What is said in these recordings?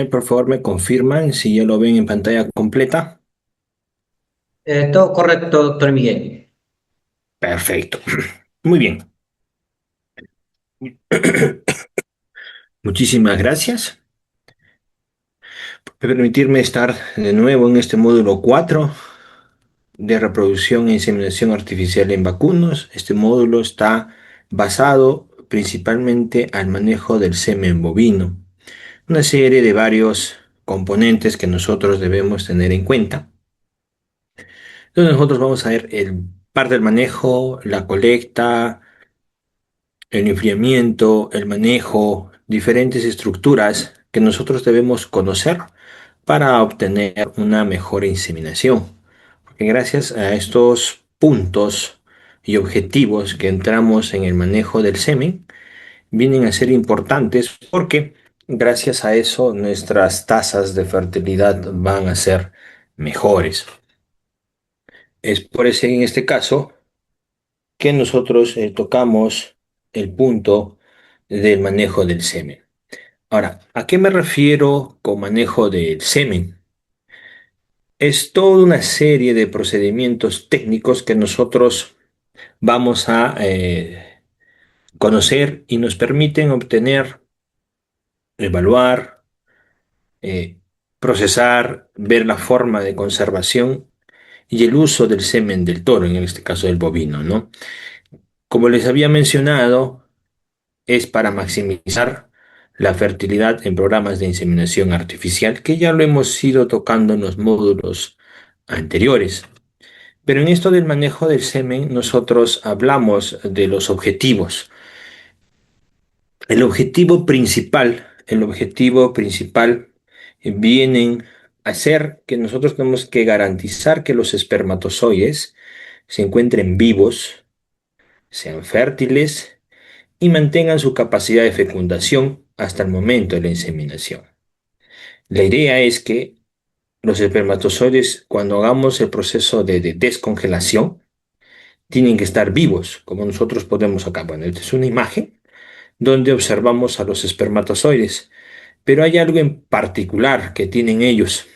Por favor, me confirman si ya lo ven en pantalla completa. Todo correcto, doctor Miguel. Perfecto. Muy bien. Muchísimas gracias por permitirme estar de nuevo en este módulo 4 de reproducción e inseminación artificial en vacunos. Este módulo está basado principalmente al manejo del semen bovino, una serie de varios componentes que nosotros debemos tener en cuenta. Entonces nosotros vamos a ver parte del manejo, la colecta, el enfriamiento, el manejo, diferentes estructuras que nosotros debemos conocer para obtener una mejor inseminación. Porque gracias a estos puntos y objetivos que entramos en el manejo del semen, vienen a ser importantes porque gracias a eso nuestras tasas de fertilidad van a ser mejores. Es por eso en este caso que nosotros tocamos el punto del manejo del semen. Ahora, ¿a qué me refiero con manejo del semen? Es toda una serie de procedimientos técnicos que nosotros vamos a conocer y nos permiten obtener, evaluar, eh, procesar, ver la forma de conservación y el uso del semen del toro, en este caso del bovino, ¿no? Como les había mencionado, es para maximizar la fertilidad en programas de inseminación artificial, que ya lo hemos ido tocando en los módulos anteriores. Pero en esto del manejo del semen, nosotros hablamos de los objetivos. El objetivo principal vienen a ser que nosotros tenemos que garantizar que los espermatozoides se encuentren vivos, sean fértiles y mantengan su capacidad de fecundación hasta el momento de la inseminación. La idea es que los espermatozoides, cuando hagamos el proceso de descongelación, tienen que estar vivos, como nosotros podemos acá. Bueno, esta es una imagen donde observamos a los espermatozoides, pero hay algo en particular que tienen ellos.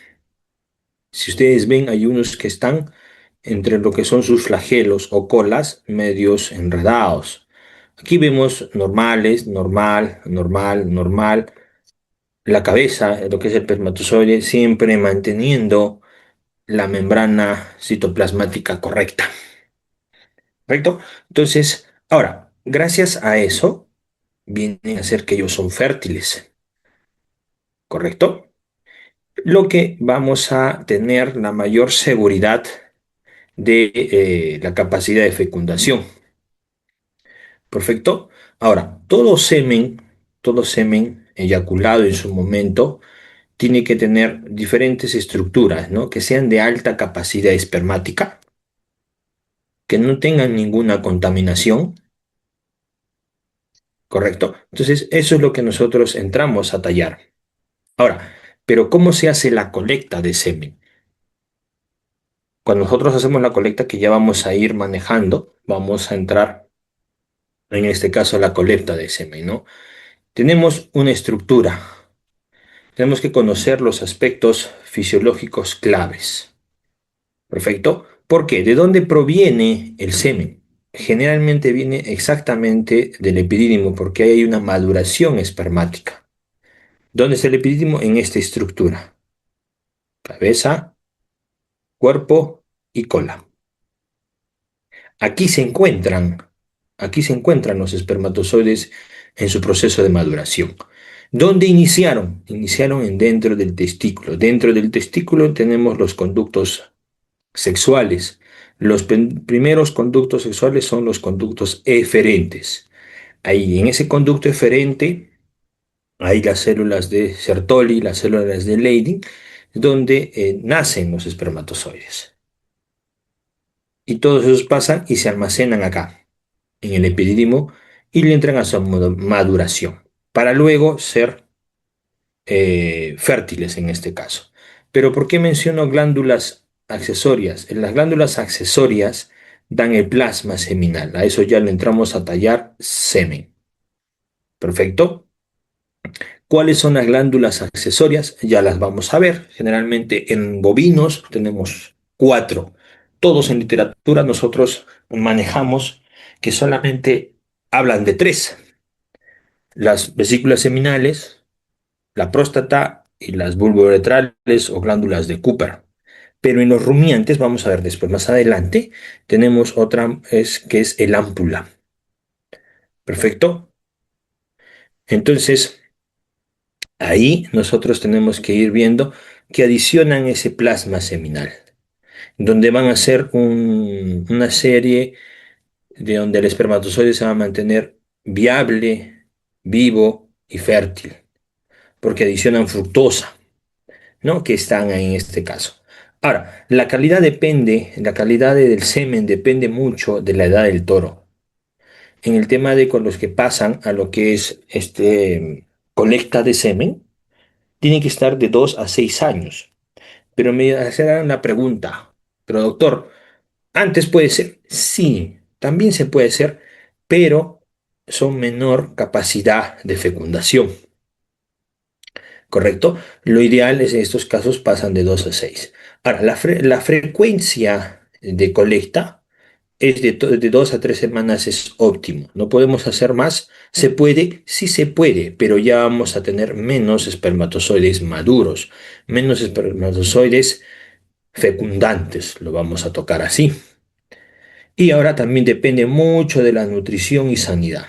Si ustedes ven, hay unos que están entre lo que son sus flagelos o colas medios enredados. Aquí vemos normales, normal, normal, normal. La cabeza, lo que es el espermatozoide, siempre manteniendo la membrana citoplasmática correcta. ¿Correcto? Entonces, ahora, gracias a eso, viene a ser que ellos son fértiles. ¿Correcto? Lo que vamos a tener la mayor seguridad de la capacidad de fecundación. ¿Perfecto? Ahora, todo semen eyaculado en su momento, tiene que tener diferentes estructuras, ¿no? Que sean de alta capacidad espermática, que no tengan ninguna contaminación, ¿correcto? Entonces, eso es lo que nosotros entramos a tallar. Ahora, pero ¿cómo se hace la colecta de semen? Cuando nosotros hacemos la colecta que ya vamos a ir manejando, vamos a entrar, en este caso, a la colecta de semen, ¿no? Tenemos una estructura, tenemos que conocer los aspectos fisiológicos claves. Perfecto. ¿Por qué? ¿De dónde proviene el semen? Generalmente viene exactamente del epidídimo porque hay una maduración espermática. ¿Dónde está el epidídimo? En esta estructura. Cabeza, cuerpo y cola. Aquí se encuentran, aquí se encuentran los espermatozoides en su proceso de maduración. ¿Dónde iniciaron? Iniciaron dentro del testículo. Dentro del testículo tenemos los conductos sexuales. Los primeros conductos sexuales son los conductos eferentes. Ahí, en ese conducto eferente, hay las células de Sertoli, las células de Leydig, donde nacen los espermatozoides. Y todos esos pasan y se almacenan acá, en el epidídimo, y le entran a su maduración, para luego ser fértiles en este caso. Pero ¿por qué menciono glándulas accesorias? En las glándulas accesorias dan el plasma seminal. A eso ya le entramos a tallar semen. ¿Perfecto? ¿Cuáles son las glándulas accesorias? Ya las vamos a ver. Generalmente en bovinos tenemos cuatro. Todos en literatura nosotros manejamos que solamente hablan de tres: las vesículas seminales, la próstata y las vulvouretrales o glándulas de Cooper. Pero en los rumiantes, vamos a ver después, más adelante, tenemos otra que es el ámpula. ¿Perfecto? Entonces, ahí nosotros tenemos que ir viendo que adicionan ese plasma seminal, donde van a ser una serie de donde el espermatozoide se va a mantener viable, vivo y fértil, porque adicionan fructosa, ¿no? Que están ahí en este caso. Ahora, la calidad del semen depende mucho de la edad del toro. En el tema de con los que pasan a lo que es colecta de semen, tiene que estar de 2 a 6 años. Pero me hacen la pregunta, pero doctor, ¿antes puede ser? Sí, también se puede ser, pero son menor capacidad de fecundación, ¿correcto? Lo ideal es en estos casos pasan de 2 a 6. Ahora, la frecuencia de colecta es de 2 a 3 semanas es óptimo. No podemos hacer más. ¿Se puede? Sí se puede, pero ya vamos a tener menos espermatozoides maduros, menos espermatozoides fecundantes, lo vamos a tocar así. Y ahora también depende mucho de la nutrición y sanidad.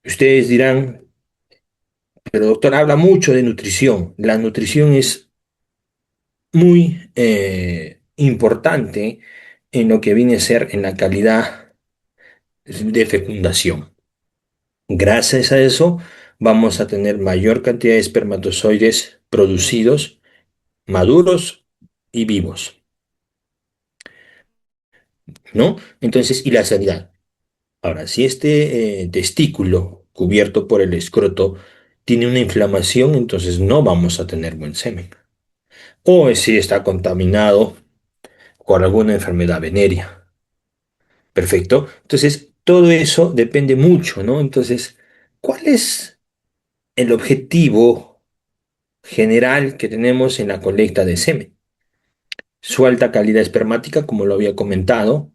Ustedes dirán, pero doctor, habla mucho de nutrición. La nutrición es muy importante en lo que viene a ser en la calidad de fecundación. Gracias a eso vamos a tener mayor cantidad de espermatozoides producidos, maduros y vivos, ¿no? Entonces, y la sanidad. Ahora, si este testículo cubierto por el escroto tiene una inflamación, entonces no vamos a tener buen semen. O si está contaminado con alguna enfermedad venérea. Perfecto. Entonces, todo eso depende mucho, ¿no? Entonces, ¿cuál es el objetivo general que tenemos en la colecta de semen? Su alta calidad espermática, como lo había comentado,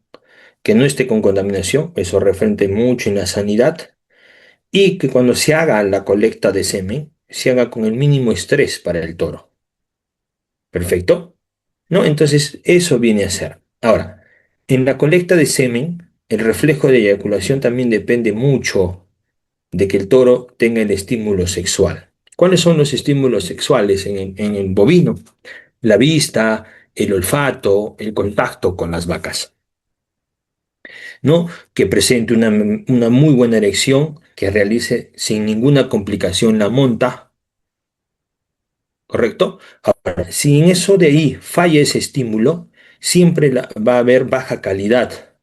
que no esté con contaminación, eso referente mucho en la sanidad, y que cuando se haga la colecta de semen, se haga con el mínimo estrés para el toro. ¿Perfecto? ¿No? Entonces, eso viene a ser. Ahora, en la colecta de semen, el reflejo de eyaculación también depende mucho de que el toro tenga el estímulo sexual. ¿Cuáles son los estímulos sexuales en el bovino? La vista, el olfato, el contacto con las vacas, ¿no? Que presente una muy buena erección, que realice sin ninguna complicación la monta, ¿correcto? Ahora, si en eso de ahí falla ese estímulo, siempre va a haber baja calidad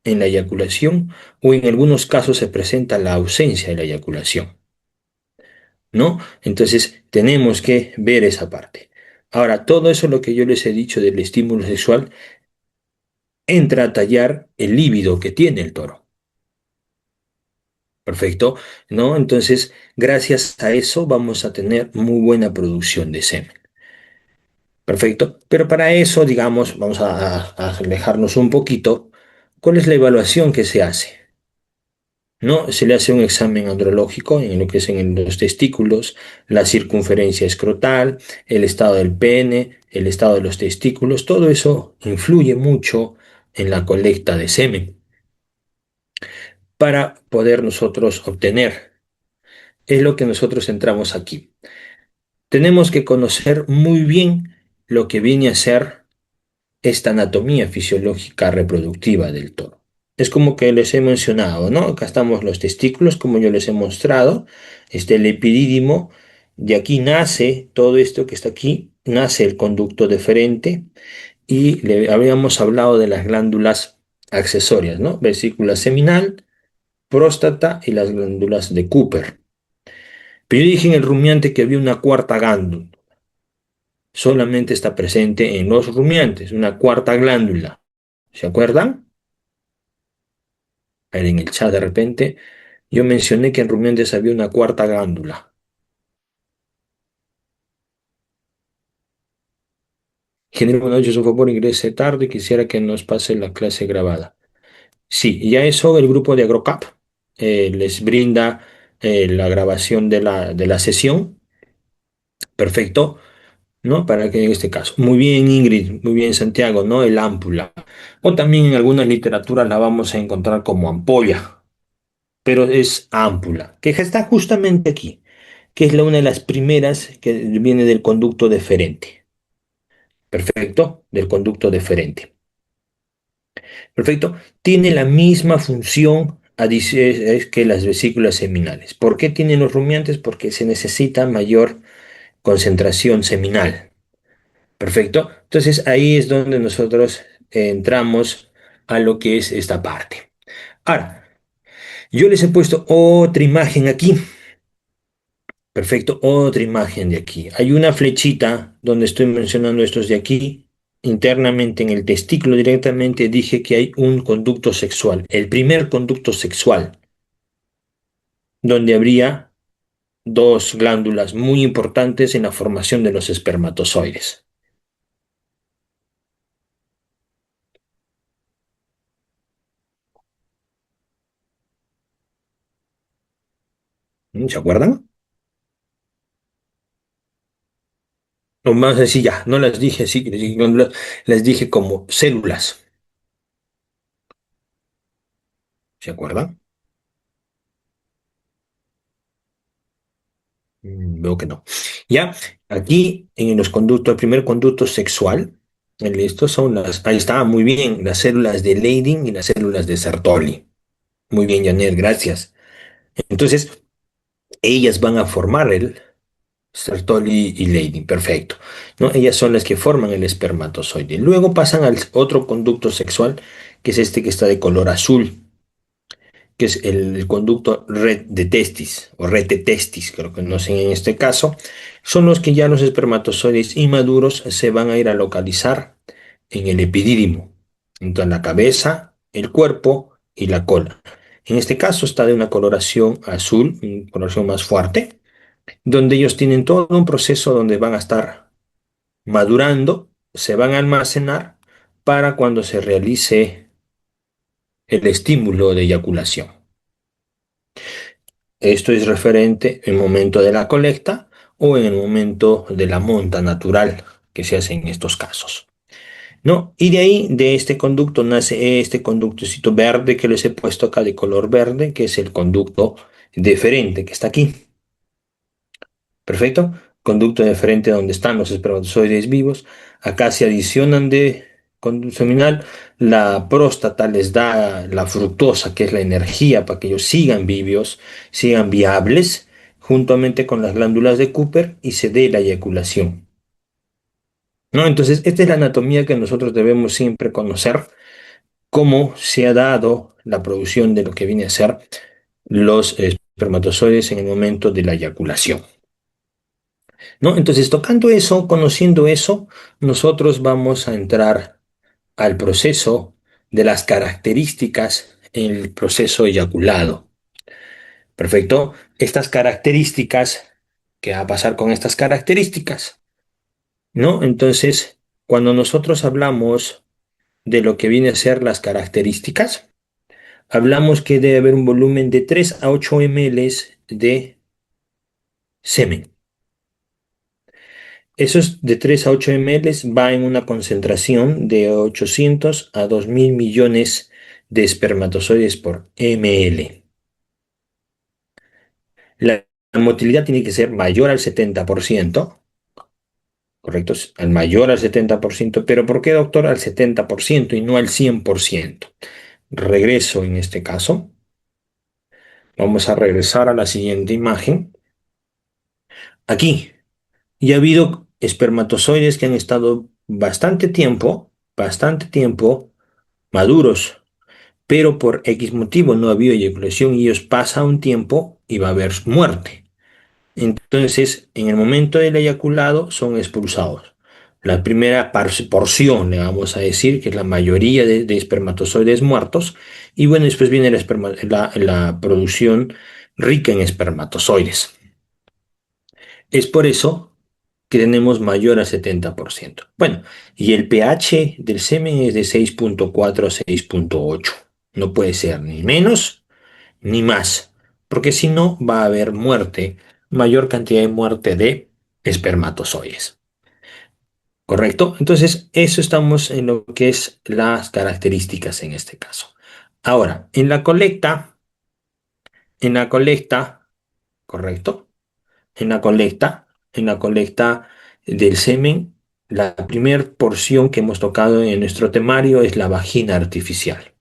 en la eyaculación o en algunos casos se presenta la ausencia de la eyaculación, ¿no? Entonces tenemos que ver esa parte. Ahora, todo eso lo que yo les he dicho del estímulo sexual entra a tallar el líbido que tiene el toro. Perfecto, ¿no? Entonces, gracias a eso vamos a tener muy buena producción de semen. Perfecto, pero para eso, digamos, vamos a alejarnos un poquito. ¿Cuál es la evaluación que se hace? ¿No? Se le hace un examen andrológico en lo que es en los testículos, la circunferencia escrotal, el estado del pene, el estado de los testículos, todo eso influye mucho en la colecta de semen para poder nosotros obtener. Es lo que nosotros entramos aquí. Tenemos que conocer muy bien lo que viene a ser esta anatomía fisiológica reproductiva del toro. Es como que les he mencionado, ¿no? Acá estamos los testículos, como yo les he mostrado, este el epidídimo, de aquí nace todo esto que está aquí, nace el conducto deferente y le habíamos hablado de las glándulas accesorias, ¿no? Vesícula seminal, próstata y las glándulas de Cooper. Pero yo dije en el rumiante que había una cuarta glándula, solamente está presente en los rumiantes, una cuarta glándula. ¿Se acuerdan? A ver, en el chat de repente, yo mencioné que en rumiantes había una cuarta glándula. Ingeniero, buenas noches, un favor, ingrese tarde, quisiera que nos pase la clase grabada. Sí, ya eso el grupo de AgroCap les brinda la grabación de la sesión, perfecto, ¿no? Para que en este caso. Muy bien, Ingrid, muy bien, Santiago, ¿no? El ámpula. O también en algunas literaturas la vamos a encontrar como ampolla, pero es ámpula, que está justamente aquí, que es una de las primeras que viene del conducto deferente. Perfecto, del conducto deferente. Perfecto. Tiene la misma función que las vesículas seminales. ¿Por qué tienen los rumiantes? Porque se necesita mayor concentración seminal. Perfecto. Entonces ahí es donde nosotros entramos a lo que es esta parte. Ahora, yo les he puesto otra imagen aquí. Perfecto, otra imagen de aquí. Hay una flechita donde estoy mencionando estos de aquí. Internamente en el testículo directamente dije que hay un conducto sexual, el primer conducto sexual, donde habría dos glándulas muy importantes en la formación de los espermatozoides. ¿Se acuerdan? O más así ya, no las dije así, las dije como células. ¿Se acuerdan? Veo que no. Ya, aquí en los conductos, el primer conducto sexual, estos son ahí está, muy bien, las células de Leydig y las células de Sertoli. Muy bien, Janet, gracias. Entonces, ellas van a formar el Sertoli y Leydig, perfecto. ¿No? Ellas son las que forman el espermatozoide. Luego pasan al otro conducto sexual, que es este que está de color azul, que es el conducto red de testis o red de testis, creo que no sé en este caso, son los que ya los espermatozoides inmaduros se van a ir a localizar en el epidídimo, en la cabeza, el cuerpo y la cola. En este caso está de una coloración azul, una coloración más fuerte, donde ellos tienen todo un proceso donde van a estar madurando, se van a almacenar para cuando se realice el estímulo de eyaculación. Esto es referente en el momento de la colecta o en el momento de la monta natural que se hace en estos casos. ¿No? Y de ahí, de este conducto, nace este conductocito verde que les he puesto acá de color verde, que es el conducto deferente que está aquí. Perfecto. Conducto deferente donde están los espermatozoides vivos. Acá se adicionan de conducto seminal. La próstata les da la fructosa, que es la energía para que ellos sigan vivos, sigan viables, juntamente con las glándulas de Cooper y se dé la eyaculación. ¿No? Entonces, esta es la anatomía que nosotros debemos siempre conocer, cómo se ha dado la producción de lo que viene a ser los espermatozoides en el momento de la eyaculación. ¿No? Entonces, tocando eso, conociendo eso, nosotros vamos a entrar al proceso de las características en el proceso eyaculado. Perfecto. Estas características, ¿qué va a pasar con estas características? ¿No? Entonces, cuando nosotros hablamos de lo que viene a ser las características, hablamos que debe haber un volumen de 3 a 8 ml de semen. Esos de 3 a 8 ml va en una concentración de 800 a 2000 millones de espermatozoides por ml. La motilidad tiene que ser mayor al 70%, ¿correcto? Al mayor al 70%, pero ¿por qué, doctor, al 70% y no al 100%? Regreso en este caso. Vamos a regresar a la siguiente imagen. Aquí, ya ha habido espermatozoides que han estado bastante tiempo maduros, pero por X motivo no ha habido eyaculación y ellos pasa un tiempo y va a haber muerte. Entonces, en el momento del eyaculado son expulsados. La primera porción, le vamos a decir, que es la mayoría de espermatozoides muertos, y bueno, después viene la producción rica en espermatozoides. Es por eso que tenemos mayor al 70%. Bueno, y el pH del semen es de 6,4 a 6,8. No puede ser ni menos ni más, porque si no va a haber muerte, mayor cantidad de muerte de espermatozoides. ¿Correcto? Entonces, eso estamos en lo que es las características en este caso. Ahora, en la colecta, ¿correcto? En la colecta del semen, la primer porción que hemos tocado en nuestro temario es la vagina artificial.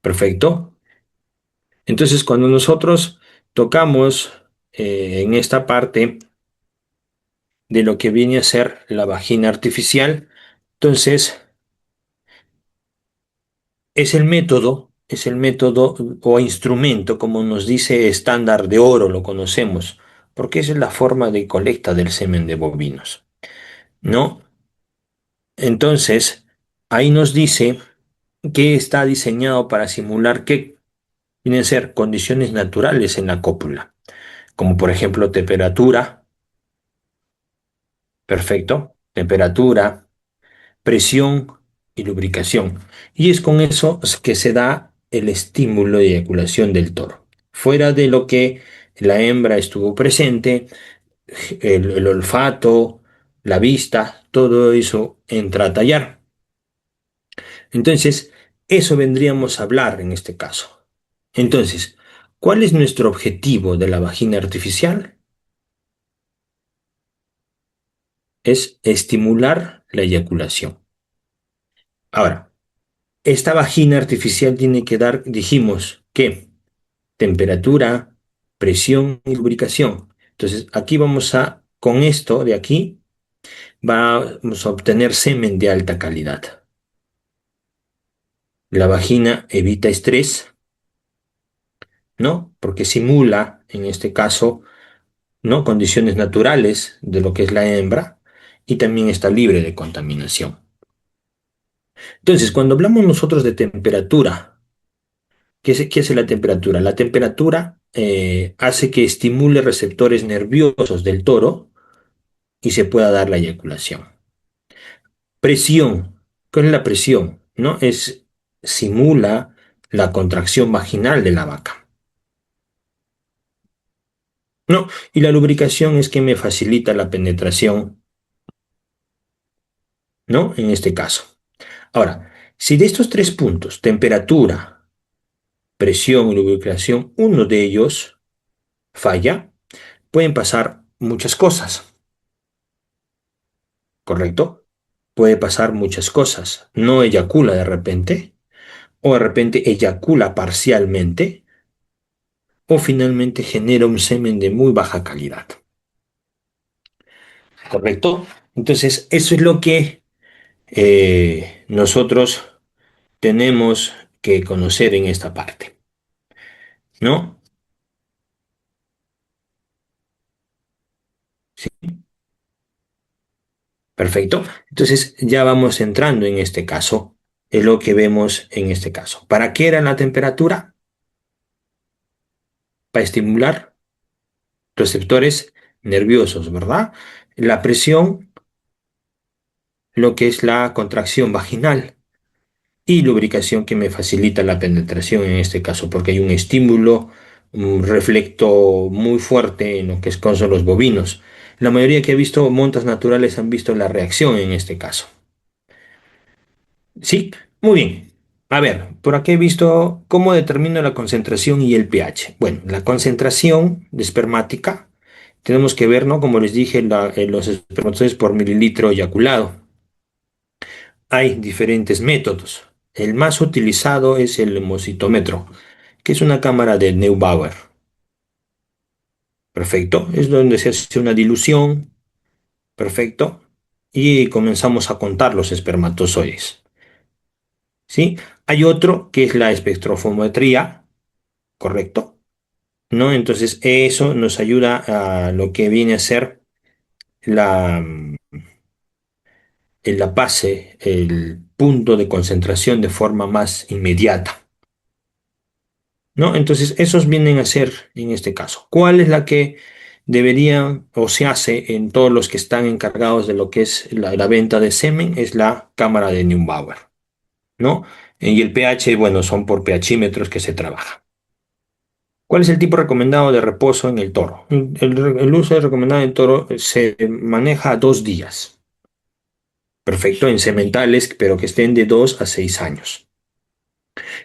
¿Perfecto? Entonces, cuando nosotros tocamos en esta parte de lo que viene a ser la vagina artificial, entonces es el método o instrumento, como nos dice estándar de oro, lo conocemos, porque esa es la forma de colecta del semen de bovinos, ¿no? Entonces, ahí nos dice que está diseñado para simular que vienen a ser condiciones naturales en la cópula, como por ejemplo temperatura, perfecto, temperatura, presión y lubricación. Y es con eso que se da el estímulo de eyaculación del toro. Fuera de lo que la hembra estuvo presente, el olfato, la vista, todo eso entra a tallar. Entonces, eso vendríamos a hablar en este caso. Entonces, ¿cuál es nuestro objetivo de la vagina artificial? Es estimular la eyaculación. Ahora, esta vagina artificial tiene que dar, dijimos, ¿qué? Temperatura, presión y lubricación. Entonces, aquí con esto de aquí, vamos a obtener semen de alta calidad. La vagina evita estrés, ¿no? Porque simula, en este caso, ¿no? Condiciones naturales de lo que es la hembra y también está libre de contaminación. Entonces, cuando hablamos nosotros de temperatura, ¿qué hace la temperatura? La temperatura hace que estimule receptores nerviosos del toro y se pueda dar la eyaculación. Presión. ¿Cuál es la presión? ¿No? Simula la contracción vaginal de la vaca. No, y la lubricación es que me facilita la penetración, ¿no? En este caso. Ahora, si de estos tres puntos, temperatura, presión y lubricación, uno de ellos falla, pueden pasar muchas cosas, ¿correcto? Puede pasar muchas cosas. No eyacula de repente, o de repente eyacula parcialmente, o finalmente genera un semen de muy baja calidad, ¿correcto? Entonces, eso es lo que nosotros tenemos que conocer en esta parte, ¿no? Sí, perfecto. Entonces, ya vamos entrando en este caso, en lo que vemos en este caso. ¿Para qué era la temperatura? Para estimular receptores nerviosos, ¿verdad? La presión, lo que es la contracción vaginal y lubricación que me facilita la penetración en este caso, porque hay un estímulo, un reflecto muy fuerte en lo que son los bovinos. La mayoría que he visto montas naturales han visto la reacción en este caso. Sí, muy bien. A ver, por aquí he visto cómo determino la concentración y el pH. Bueno, la concentración de espermática tenemos que ver, ¿no? Como les dije, los espermatozoides por mililitro eyaculado. Hay diferentes métodos. El más utilizado es el hemocitómetro, que es una cámara de Neubauer. Perfecto. Es donde se hace una dilución. Perfecto. Y comenzamos a contar los espermatozoides. ¿Sí? Hay otro que es la espectrofometría, ¿correcto? ¿No? Entonces, eso nos ayuda a lo que viene a ser la, la base, el punto de concentración de forma más inmediata. ¿No? Entonces, esos vienen a ser en este caso. ¿Cuál es la que debería o se hace en todos los que están encargados de lo que es la venta de semen, es la cámara de Neubauer, ¿no? Y el pH, bueno, son por pHímetros que se trabaja. ¿Cuál es el tipo recomendado de reposo en el toro? El uso recomendado en el toro se maneja a 2 días. Perfecto, en sementales, pero que estén de 2 a 6 años.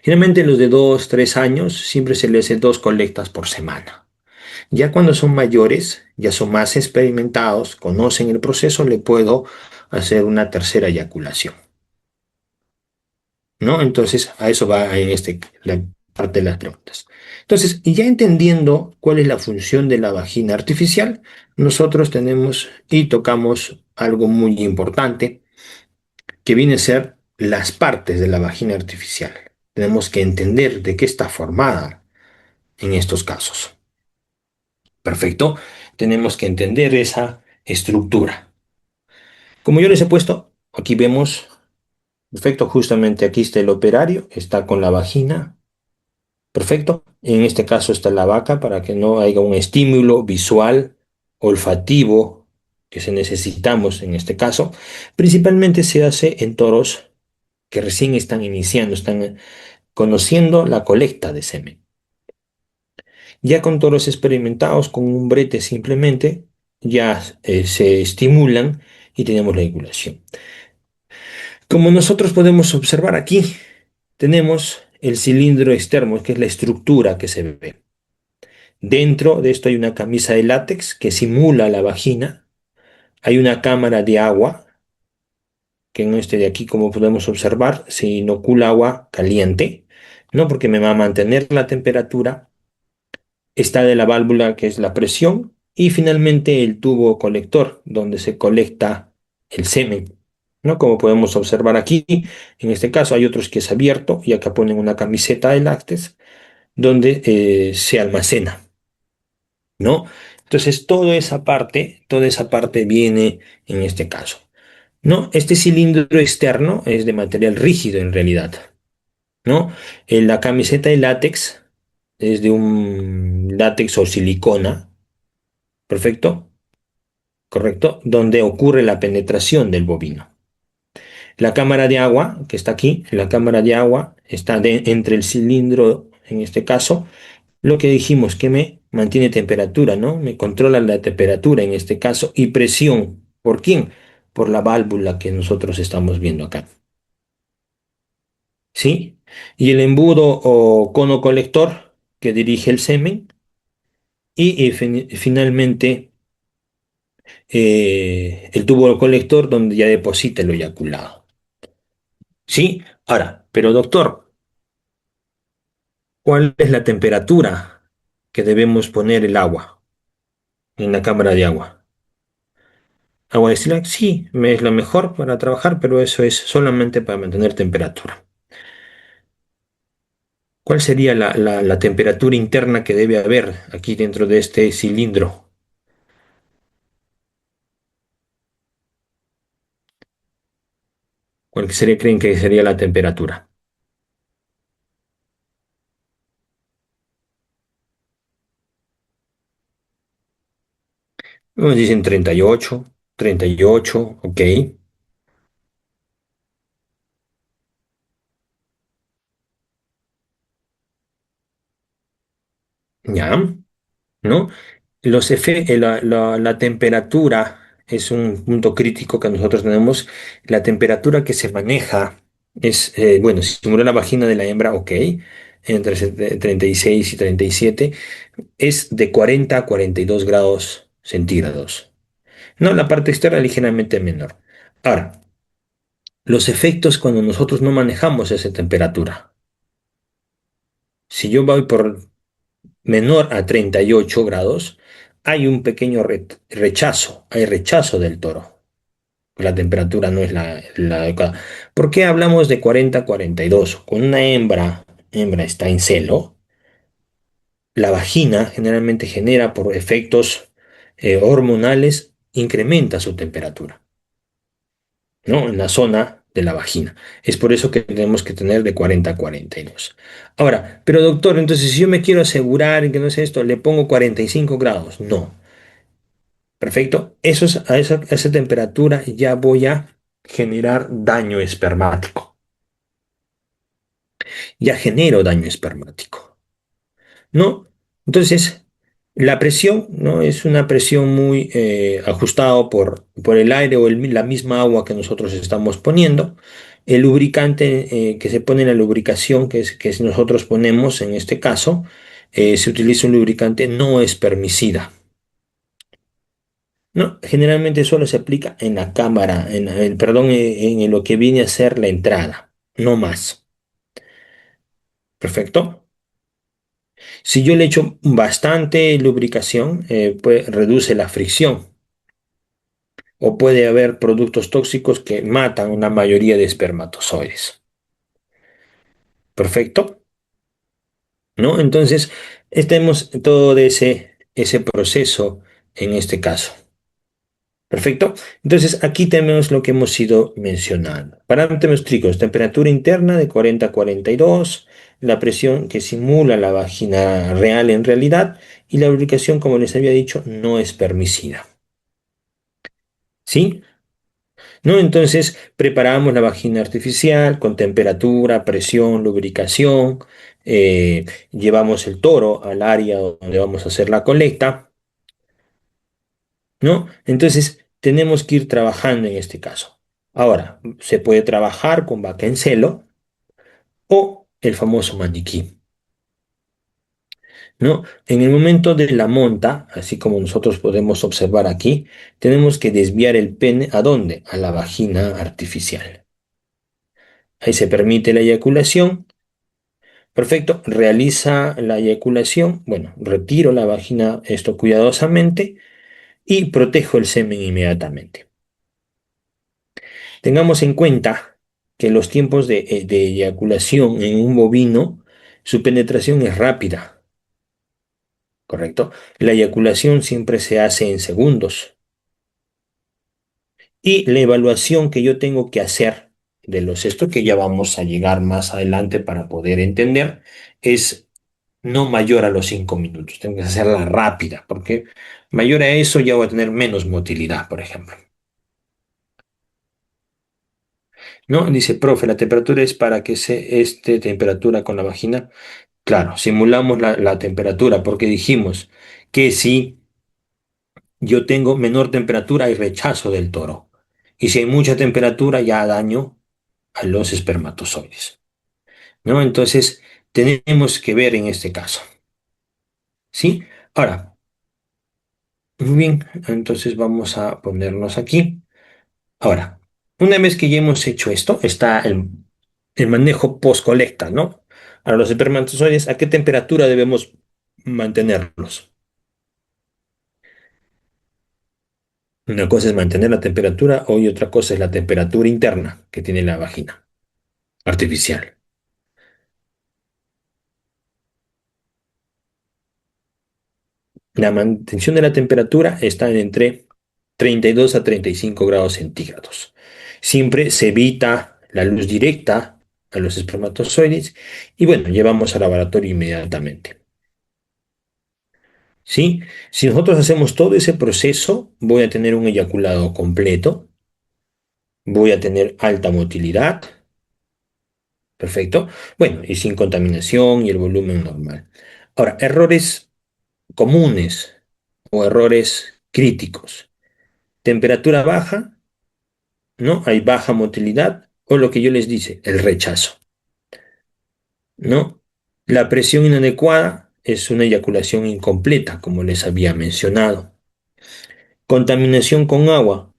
Generalmente los de 2, 3 años siempre se les hace 2 colectas por semana. Ya cuando son mayores, ya son más experimentados, conocen el proceso, le puedo hacer una tercera eyaculación, ¿no? Entonces, a eso va en la parte de las preguntas. Entonces, y ya entendiendo cuál es la función de la vagina artificial, nosotros tenemos y tocamos algo muy importante, que viene a ser las partes de la vagina artificial. Tenemos que entender de qué está formada en estos casos. Perfecto. Tenemos que entender esa estructura. Como yo les he puesto, aquí vemos, perfecto, justamente aquí está el operario, está con la vagina, perfecto. En este caso está la vaca para que no haya un estímulo visual, olfativo que se necesitamos en este caso. Principalmente se hace en toros que recién están iniciando, están conociendo la colecta de semen. Ya con toros experimentados, con un brete simplemente, ya se estimulan y tenemos la eyaculación. Como nosotros podemos observar aquí, tenemos el cilindro externo, que es la estructura que se ve. Dentro de esto hay una camisa de látex que simula la vagina. Hay una cámara de agua, que en este de aquí, como podemos observar, se inocula agua caliente, ¿no? Porque me va a mantener la temperatura. Está de la válvula, que es la presión, y finalmente el tubo colector, donde se colecta el semen, ¿no? Como podemos observar aquí, en este caso hay otros que es abierto, y acá ponen una camiseta de lácteos, donde se almacena, ¿no? Entonces, toda esa parte viene en este caso, ¿no? Este cilindro externo es de material rígido en realidad, ¿no? La camiseta de látex es de un látex o silicona, perfecto, correcto, donde ocurre la penetración del bovino. La cámara de agua, que está aquí, la cámara de agua está entre el cilindro, en este caso, lo que dijimos que me mantiene temperatura, ¿no? Me controla la temperatura en este caso y presión. ¿Por quién? Por la válvula que nosotros estamos viendo acá. ¿Sí? Y el embudo o cono colector que dirige el semen y finalmente el tubo colector donde ya deposita lo eyaculado. ¿Sí? Ahora, pero doctor, ¿cuál es la temperatura que debemos poner el agua en la cámara de agua? Agua destilada, sí, es la mejor para trabajar, pero eso es solamente para mantener temperatura. ¿Cuál sería la temperatura interna que debe haber aquí dentro de este cilindro? Creen que sería la temperatura? Nos dicen 38, 38, ok, ya, ¿no? La temperatura es un punto crítico que nosotros tenemos. La temperatura que se maneja es, bueno, si simula la vagina de la hembra, ok, entre 36 y 37, es de 40 a 42 grados centígrados. No, la parte externa ligeramente menor. Ahora, los efectos cuando nosotros no manejamos esa temperatura. Si yo voy por menor a 38 grados, hay un pequeño rechazo, hay rechazo del toro. La temperatura no es la adecuada. ¿Por qué hablamos de 40 a 42? Cuando una hembra está en celo, la vagina generalmente genera por efectos hormonales, incrementa su temperatura, ¿no? En la zona de la vagina. Es por eso que tenemos que tener de 40 a 42. Ahora, pero doctor, entonces si yo me quiero asegurar que no es esto, ¿le pongo 45 grados? No. Perfecto. A esa temperatura ya voy a generar daño espermático. Ya genero daño espermático, ¿no? Entonces, la presión, ¿no? Es una presión muy ajustada por el aire o la misma agua que nosotros estamos poniendo. El lubricante que se pone en la lubricación, que nosotros ponemos en este caso, se utiliza un lubricante no espermicida. No, generalmente solo se aplica en la cámara, perdón, en lo que viene a ser la entrada, no más. Perfecto. Si yo le echo bastante lubricación, pues reduce la fricción o puede haber productos tóxicos que matan una mayoría de espermatozoides. Perfecto, ¿no? Entonces, estemos todo de ese proceso en este caso. Perfecto. Entonces, aquí tenemos lo que hemos ido mencionando. Parámetros tricos, temperatura interna de 40 a 42, la presión que simula la vagina real en realidad y la lubricación, como les había dicho, no es permisiva. ¿Sí? ¿No? Entonces, preparamos la vagina artificial con temperatura, presión, lubricación, llevamos el toro al área donde vamos a hacer la colecta, ¿no? Entonces, tenemos que ir trabajando en este caso. Ahora, se puede trabajar con vaca en celo o el famoso maniquí, ¿no? En el momento de la monta, así como nosotros podemos observar aquí, tenemos que desviar el pene ¿a dónde? A la vagina artificial. Ahí se permite la eyaculación. Perfecto, realiza la eyaculación. Bueno, retiro la vagina esto cuidadosamente y protejo el semen inmediatamente. Tengamos en cuenta que los tiempos de eyaculación en un bovino, su penetración es rápida, ¿correcto? La eyaculación siempre se hace en segundos. Y la evaluación que yo tengo que hacer de los esto que ya vamos a llegar más adelante para poder entender es no mayor a los 5 minutos. Tengo que hacerla rápida porque mayor a eso ya voy a tener menos motilidad, por ejemplo. ¿No? Dice, profe, la temperatura es para que se esté temperatura con la vagina. Claro, simulamos la temperatura porque dijimos que si yo tengo menor temperatura hay rechazo del toro. Y si hay mucha temperatura ya daño a los espermatozoides, ¿no? Entonces, tenemos que ver en este caso, ¿sí? Ahora, muy bien, entonces vamos a ponernos aquí. Ahora, una vez que ya hemos hecho esto, está el manejo post-colecta, ¿no? Ahora, los espermatozoides, ¿a qué temperatura debemos mantenerlos? Una cosa es mantener la temperatura, y otra cosa es la temperatura interna que tiene la vagina artificial. La mantención de la temperatura está entre 32 a 35 grados centígrados. Siempre se evita la luz directa a los espermatozoides y bueno, llevamos al laboratorio inmediatamente. ¿Sí? Si nosotros hacemos todo ese proceso, voy a tener un eyaculado completo, voy a tener alta motilidad, perfecto. Bueno, y sin contaminación y el volumen normal. Ahora, errores comunes o errores críticos. Temperatura baja, ¿no? Hay baja motilidad o lo que yo les dice, el rechazo, ¿no? La presión inadecuada es una eyaculación incompleta, como les había mencionado. Contaminación con agua,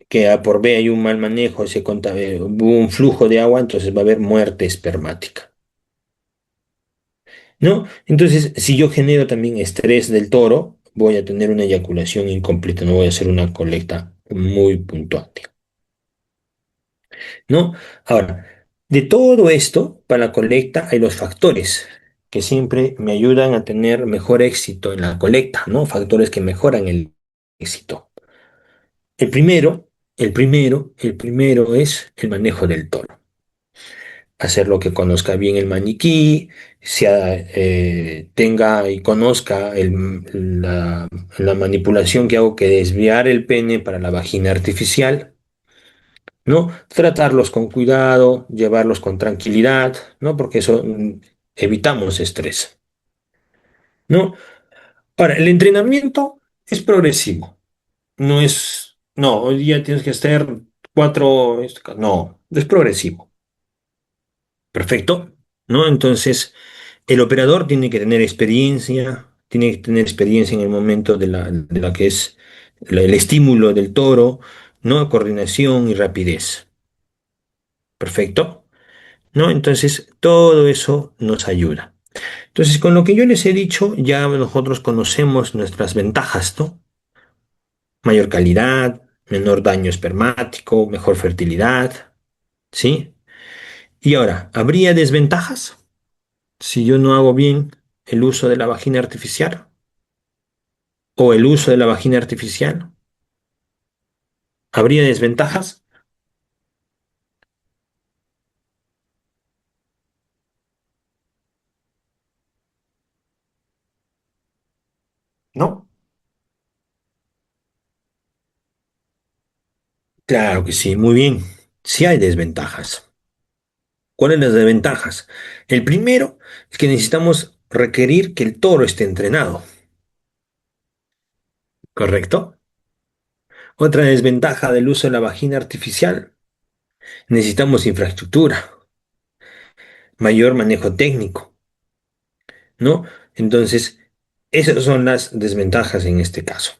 que a por B hay un mal manejo, hubo un flujo de agua, entonces va a haber muerte espermática, ¿no? Entonces, si yo genero también estrés del toro, voy a tener una eyaculación incompleta, no voy a hacer una colecta muy puntual. ¿No? Ahora, de todo esto, para la colecta hay los factores que siempre me ayudan a tener mejor éxito en la colecta, ¿no? Factores que mejoran el éxito. El primero es el manejo del toro. hacerlo que conozca bien el maniquí, tenga y conozca la manipulación que hago que desviar el pene para la vagina artificial, ¿no? Tratarlos con cuidado, llevarlos con tranquilidad, ¿no? Porque eso evitamos estrés, ¿no? Ahora, el entrenamiento es progresivo, no, hoy día tienes que hacer cuatro, no, es progresivo. Perfecto, ¿no? Entonces, el operador tiene que tener experiencia en el momento de la que es el estímulo del toro, ¿no? Coordinación y rapidez. Perfecto, ¿no? Entonces, todo eso nos ayuda. Entonces, con lo que yo les he dicho, ya nosotros conocemos nuestras ventajas, ¿no? Mayor calidad, menor daño espermático, mejor fertilidad, ¿sí? Y ahora, ¿habría desventajas si yo no hago bien el uso de la vagina artificial o el uso de la vagina artificial? ¿Habría desventajas? ¿No? Claro que sí, muy bien. Sí hay desventajas. ¿Cuáles son las desventajas? El primero es que necesitamos requerir que el toro esté entrenado, ¿correcto? Otra desventaja del uso de la vagina artificial. Necesitamos infraestructura, mayor manejo técnico, ¿no? Entonces, esas son las desventajas en este caso.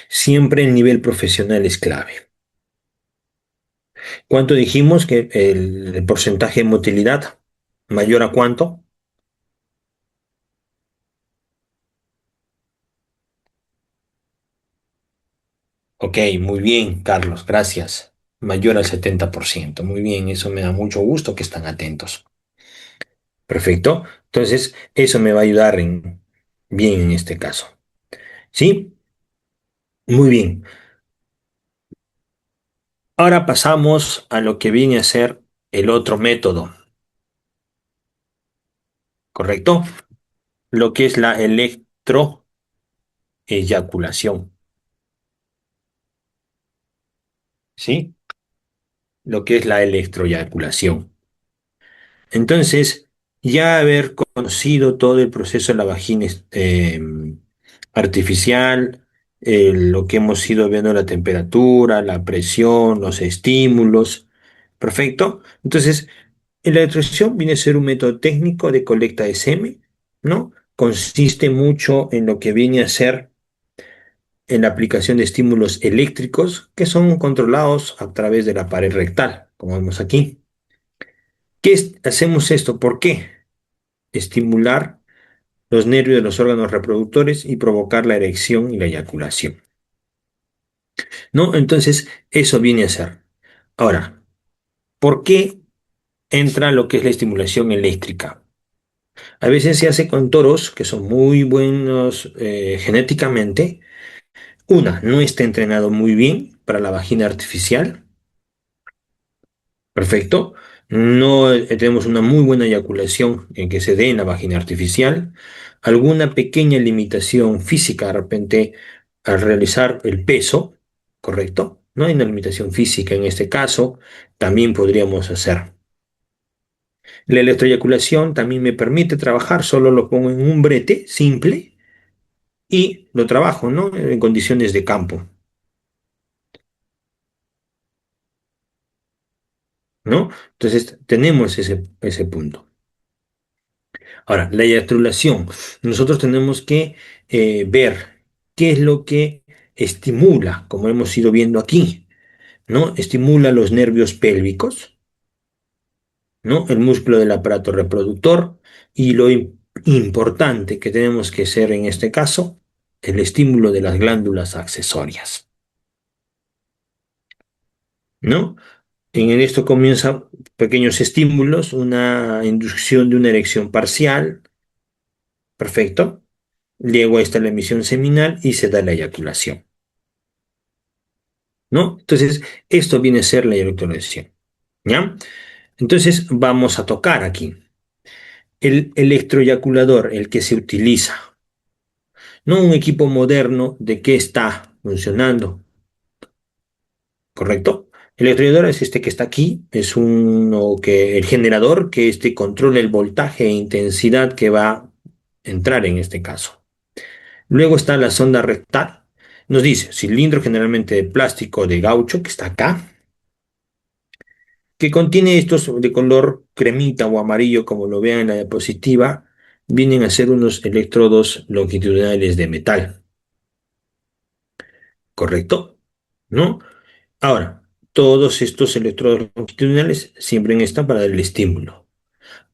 Siempre el nivel profesional es clave. ¿Cuánto dijimos que el porcentaje de motilidad? ¿Mayor a cuánto? Ok, muy bien, Carlos, gracias. Mayor al 70%. Muy bien, eso me da mucho gusto que están atentos. Perfecto. Entonces, eso me va a ayudar bien en este caso. ¿Sí? Muy bien. Ahora pasamos a lo que viene a ser el otro método, ¿correcto? Lo que es la electroeyaculación, ¿sí? Lo que es la electroeyaculación. Entonces, ya haber conocido todo el proceso de la vagina artificial, lo que hemos ido viendo, la temperatura, la presión, los estímulos, perfecto. Entonces, la electrocución viene a ser un método técnico de colecta de semen, ¿no? Consiste mucho en lo que viene a ser en la aplicación de estímulos eléctricos que son controlados a través de la pared rectal, como vemos aquí. Hacemos esto? ¿Por qué? Estimular los nervios de los órganos reproductores y provocar la erección y la eyaculación, ¿no? Entonces, eso viene a ser. Ahora, ¿por qué entra lo que es la estimulación eléctrica? A veces se hace con toros que son muy buenos genéticamente. Una, no está entrenado muy bien para la vagina artificial. Perfecto. No tenemos una muy buena eyaculación en que se dé en la vagina artificial. Alguna pequeña limitación física de repente al realizar el peso, ¿correcto? No hay una limitación física en este caso, también podríamos hacer. La electroeyaculación también me permite trabajar, solo lo pongo en un brete simple y lo trabajo, ¿no? En condiciones de campo, ¿no? Entonces tenemos ese punto. Ahora, la eyaculación. Nosotros tenemos que ver qué es lo que estimula, como hemos ido viendo aquí, ¿no? Estimula los nervios pélvicos, ¿no? El músculo del aparato reproductor y importante que tenemos que hacer en este caso, el estímulo de las glándulas accesorias, ¿no? En esto comienzan pequeños estímulos, una inducción de una erección parcial, perfecto. Luego está la emisión seminal y se da la eyaculación, ¿no? Entonces, esto viene a ser la eyaculación, ¿ya? Entonces vamos a tocar aquí. El electroyaculador, el que se utiliza, no un equipo moderno de qué está funcionando, ¿correcto? El electroyaculador es este que está aquí, es uno que el generador que controla el voltaje e intensidad que va a entrar en este caso. Luego está la sonda rectal. Nos dice cilindro generalmente de plástico de gaucho que está acá, que contiene estos de color cremita o amarillo, como lo vean en la diapositiva, vienen a ser unos electrodos longitudinales de metal, ¿correcto? ¿No? Ahora, todos estos electrodos longitudinales siempre están para dar el estímulo.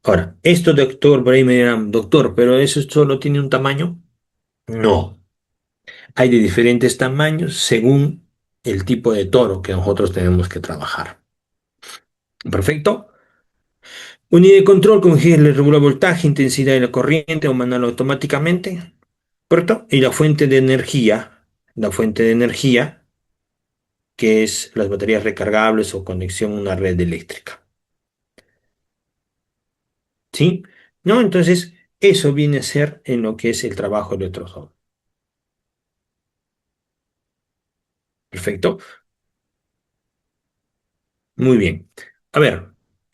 Ahora, esto, doctor, por ahí me dirán, doctor, ¿pero eso solo tiene un tamaño? No. Hay de diferentes tamaños según el tipo de toro que nosotros tenemos que trabajar. ¿Perfecto? Unidad de control, como dije, le regula voltaje, intensidad de la corriente o manual automáticamente. ¿Correcto? Y la fuente de energía, que es las baterías recargables o conexión a una red eléctrica. ¿Sí? ¿No? Entonces, eso viene a ser en lo que es el trabajo de electrodo. Perfecto. Muy bien. A ver,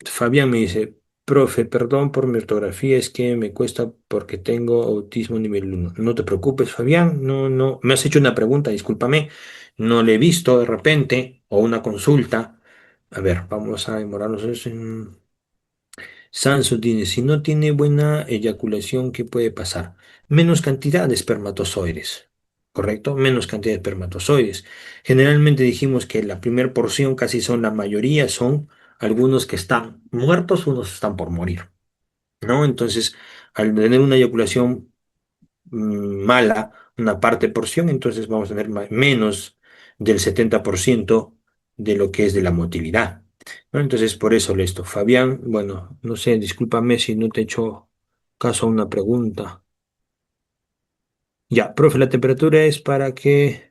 Fabián me dice, profe, perdón por mi ortografía, es que me cuesta porque tengo autismo nivel uno. No te preocupes, Fabián, no, no. Me has hecho una pregunta, discúlpame, no le he visto de repente, o una consulta. A ver, vamos a demorarnos eso en... Sanso tiene, si no tiene buena eyaculación, ¿qué puede pasar? Menos cantidad de espermatozoides, ¿correcto? Menos cantidad de espermatozoides. Generalmente dijimos que la primera porción, casi son la mayoría, son algunos que están muertos, unos están por morir, ¿no? Entonces, al tener una eyaculación mala, una parte porción, entonces vamos a tener menos del 70% de lo que es de la motilidad, ¿no? Entonces, por eso esto. Fabián, bueno, no sé, discúlpame si no te he hecho caso a una pregunta. Ya, profe, la temperatura es para que...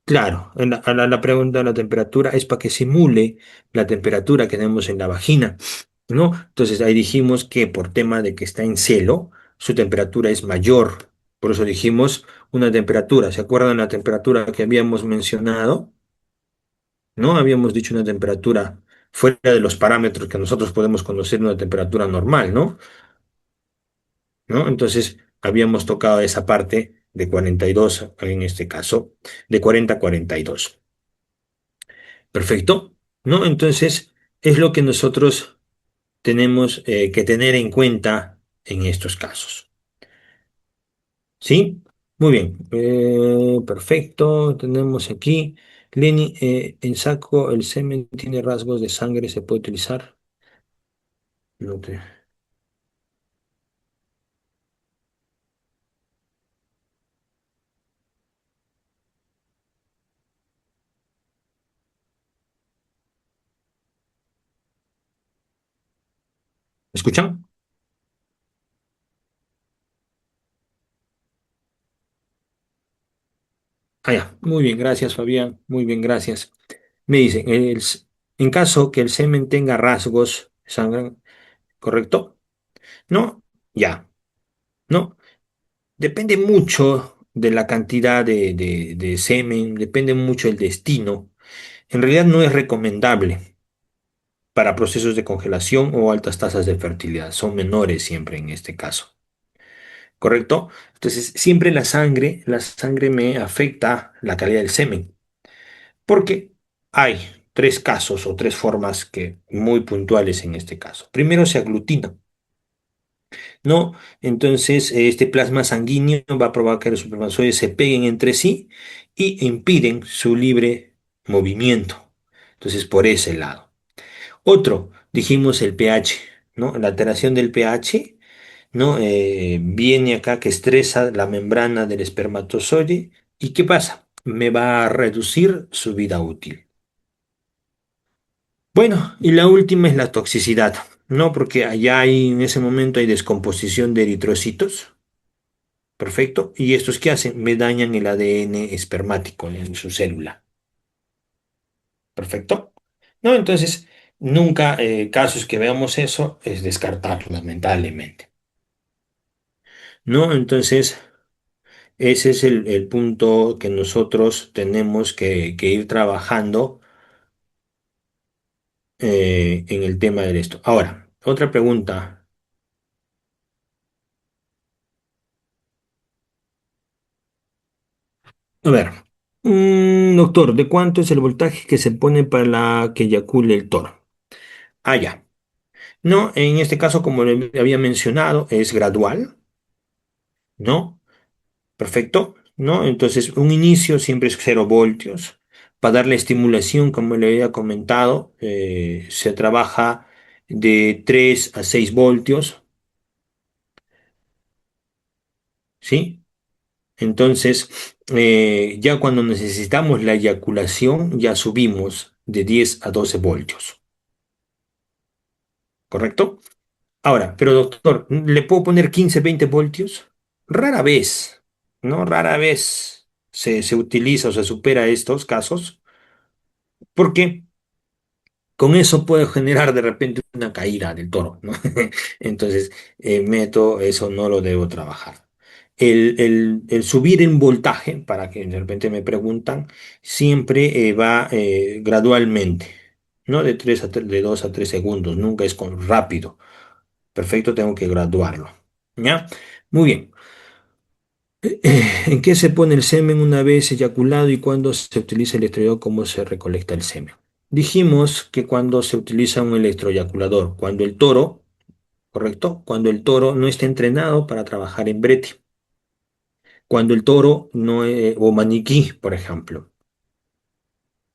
Claro, la pregunta de la temperatura es para que simule la temperatura que tenemos en la vagina, ¿no? Entonces ahí dijimos que por tema de que está en celo, su temperatura es mayor. Por eso dijimos una temperatura. ¿Se acuerdan la temperatura que habíamos mencionado? ¿No? Habíamos dicho una temperatura fuera de los parámetros que nosotros podemos conocer una temperatura normal, ¿no? ¿No? Entonces habíamos tocado esa parte de 42, en este caso, de 40 a 42. Perfecto, ¿no? Entonces, es lo que nosotros tenemos que tener en cuenta en estos casos. ¿Sí? Muy bien. Perfecto. Tenemos aquí. Lenny, en saco, el semen tiene rasgos de sangre, ¿se puede utilizar? No te... ¿Me escuchan? Ah, ya. Muy bien, gracias, Fabián. Muy bien, gracias. Me dicen, en caso que el semen tenga rasgos, sangre, ¿correcto? ¿No? Ya. ¿No? Depende mucho de la cantidad de semen, depende mucho del destino. En realidad no es recomendable para procesos de congelación o altas tasas de fertilidad. Son menores siempre en este caso. ¿Correcto? Entonces, siempre la sangre me afecta la calidad del semen. Porque hay tres casos o tres formas que muy puntuales en este caso. Primero se aglutina. ¿No? Entonces, este plasma sanguíneo va a provocar que los espermatozoides se peguen entre sí y impiden su libre movimiento. Entonces, por ese lado. Otro, dijimos el pH, ¿no? La alteración del pH, ¿no? Viene acá que estresa la membrana del espermatozoide. ¿Y qué pasa? Me va a reducir su vida útil. Bueno, y la última es la toxicidad, ¿no? Porque allá hay, en ese momento hay descomposición de eritrocitos. Perfecto. ¿Y estos qué hacen? Me dañan el ADN espermático en su célula. Perfecto. ¿No? Entonces, Nunca casos que veamos eso es descartar, lamentablemente. ¿No? Entonces, ese es el punto que nosotros tenemos que ir trabajando en el tema de esto. Ahora, otra pregunta. A ver, doctor, ¿de cuánto es el voltaje que se pone para que eyacule el toro? Ah, ya. No, en este caso, como le había mencionado, es gradual, ¿no? Perfecto, ¿no? Entonces, un inicio siempre es 0 voltios. Para darle estimulación, como le había comentado, se trabaja de 3 a 6 voltios, ¿sí? Entonces, ya cuando necesitamos la eyaculación, ya subimos de 10 a 12 voltios, ¿correcto? Ahora, pero doctor, ¿le puedo poner 15, 20 voltios? Rara vez, ¿no? Rara vez se utiliza o se supera estos casos, porque con eso puedo generar de repente una caída del toro, ¿no? Entonces, meto, eso no lo debo trabajar. El subir en voltaje, para que de repente me preguntan, siempre va gradualmente, ¿no? De 2 a 3 segundos, nunca es rápido. Perfecto, tengo que graduarlo. ¿Ya? Muy bien. ¿En qué se pone el semen una vez eyaculado y cuándo se utiliza el electrodo? ¿Cómo se recolecta el semen? Dijimos que cuando se utiliza un electroeyaculador, cuando el toro, ¿correcto? Cuando el toro no está entrenado para trabajar en brete, cuando el toro no, o maniquí, por ejemplo,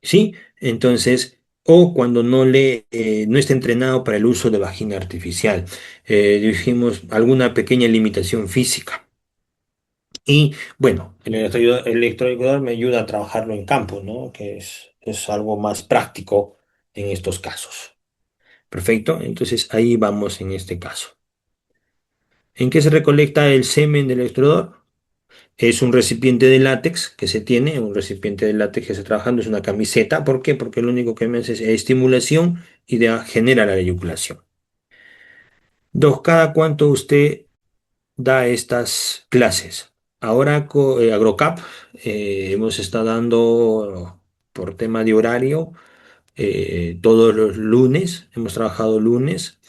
¿sí? Entonces, o cuando no está entrenado para el uso de vagina artificial. Dijimos alguna pequeña limitación física. Y bueno, el electroculador me ayuda a trabajarlo en campo, ¿no? Que es algo más práctico en estos casos. Perfecto, entonces ahí vamos en este caso. ¿En qué se recolecta el semen del electrodor? Es un recipiente de látex que se tiene, un recipiente de látex que se está trabajando, es una camiseta. ¿Por qué? Porque lo único que me hace es estimulación y genera la eyaculación. Dos, ¿cada cuánto usted da estas clases? Ahora AgroCap hemos estado dando por tema de horario todos los lunes, hemos trabajado lunes.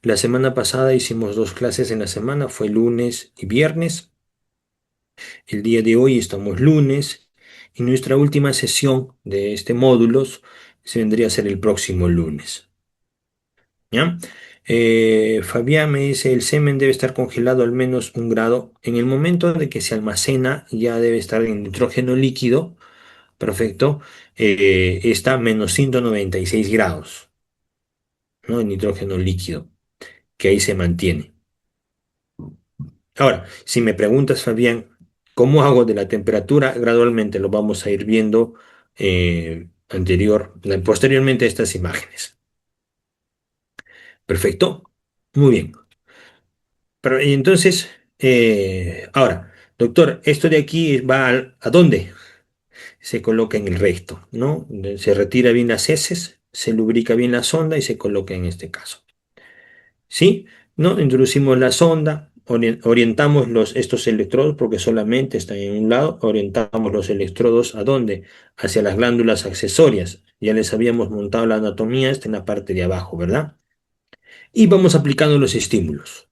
La semana pasada hicimos 2 clases en la semana, fue lunes y viernes. El día de hoy estamos lunes y nuestra última sesión de este módulos se vendría a ser el próximo lunes. ¿Ya? Fabián me dice, el semen debe estar congelado al menos 1 grado. En el momento de que se almacena, ya debe estar en nitrógeno líquido, perfecto, está a menos 196 grados, ¿no? En nitrógeno líquido, que ahí se mantiene. Ahora, si me preguntas, Fabián, ¿cómo hago de la temperatura? Gradualmente lo vamos a ir viendo posteriormente a estas imágenes. Perfecto. Muy bien. Pero, y entonces, ahora, doctor, esto de aquí va ¿a dónde? Se coloca en el recto, ¿no? Se retira bien las heces, se lubrica bien la sonda y se coloca en este caso. ¿Sí? ¿No? Introducimos la sonda, orientamos estos electrodos, porque solamente están en un lado, orientamos los electrodos ¿a dónde? Hacia las glándulas accesorias. Ya les habíamos montado la anatomía, está en la parte de abajo, ¿verdad? Y vamos aplicando los estímulos.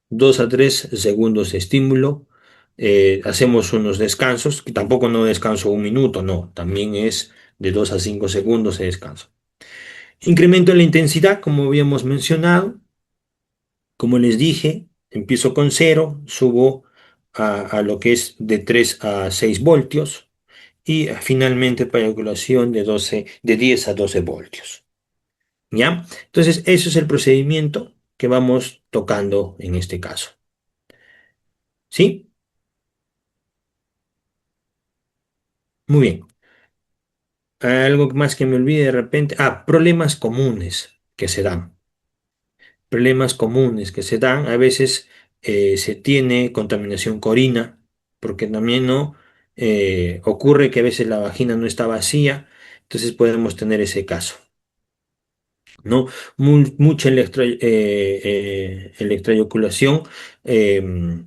2 a 3 segundos de estímulo. Hacemos unos descansos, que tampoco no descanso 1 minuto, no, también es de 2 a 5 segundos de descanso. Incremento la intensidad, como habíamos mencionado, como les dije, empiezo con 0, subo a lo que es de 3 a 6 voltios y finalmente para calculación de 10 a 12 voltios. ¿Ya? Entonces, eso es el procedimiento que vamos tocando en este caso. ¿Sí? Muy bien. Algo más que me olvide de repente. Ah, problemas comunes que se dan. Problemas comunes que se dan. A veces se tiene contaminación corina, porque también no ocurre que a veces la vagina no está vacía, entonces podemos tener ese caso. ¿no? Mucha electroeyaculación, eh,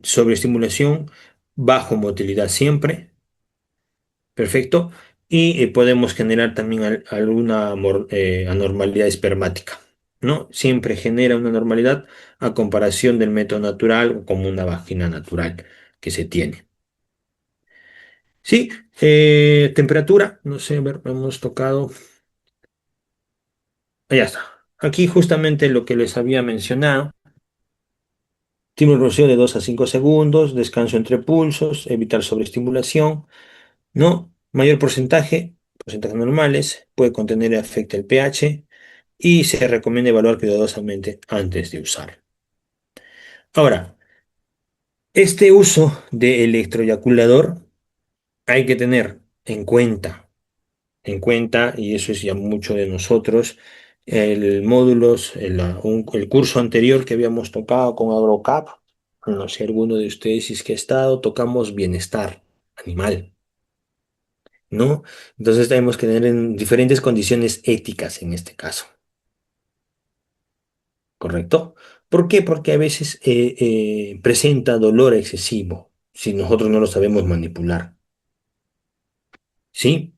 sobreestimulación, bajo motilidad siempre, perfecto, y podemos generar también alguna anormalidad espermática, ¿no? Siempre genera una normalidad a comparación del método natural como una vagina natural que se tiene. Sí, temperatura, no sé, a ver, hemos tocado. Ya está. Aquí justamente lo que les había mencionado. Tiene un rocío de 2 a 5 segundos, descanso entre pulsos, evitar sobreestimulación, ¿no? Mayor porcentaje, porcentajes normales, puede contener afecta el pH y se recomienda evaluar cuidadosamente antes de usar. Ahora, este uso de electroeyaculador hay que tener en cuenta, y eso es ya mucho de nosotros, el módulos, el curso anterior que habíamos tocado con AgroCap, no sé, alguno de ustedes si es que ha estado, tocamos bienestar animal, ¿no? Entonces tenemos que tener en diferentes condiciones éticas en este caso, ¿correcto? ¿Por qué? Porque a veces presenta dolor excesivo si nosotros no lo sabemos manipular, ¿sí?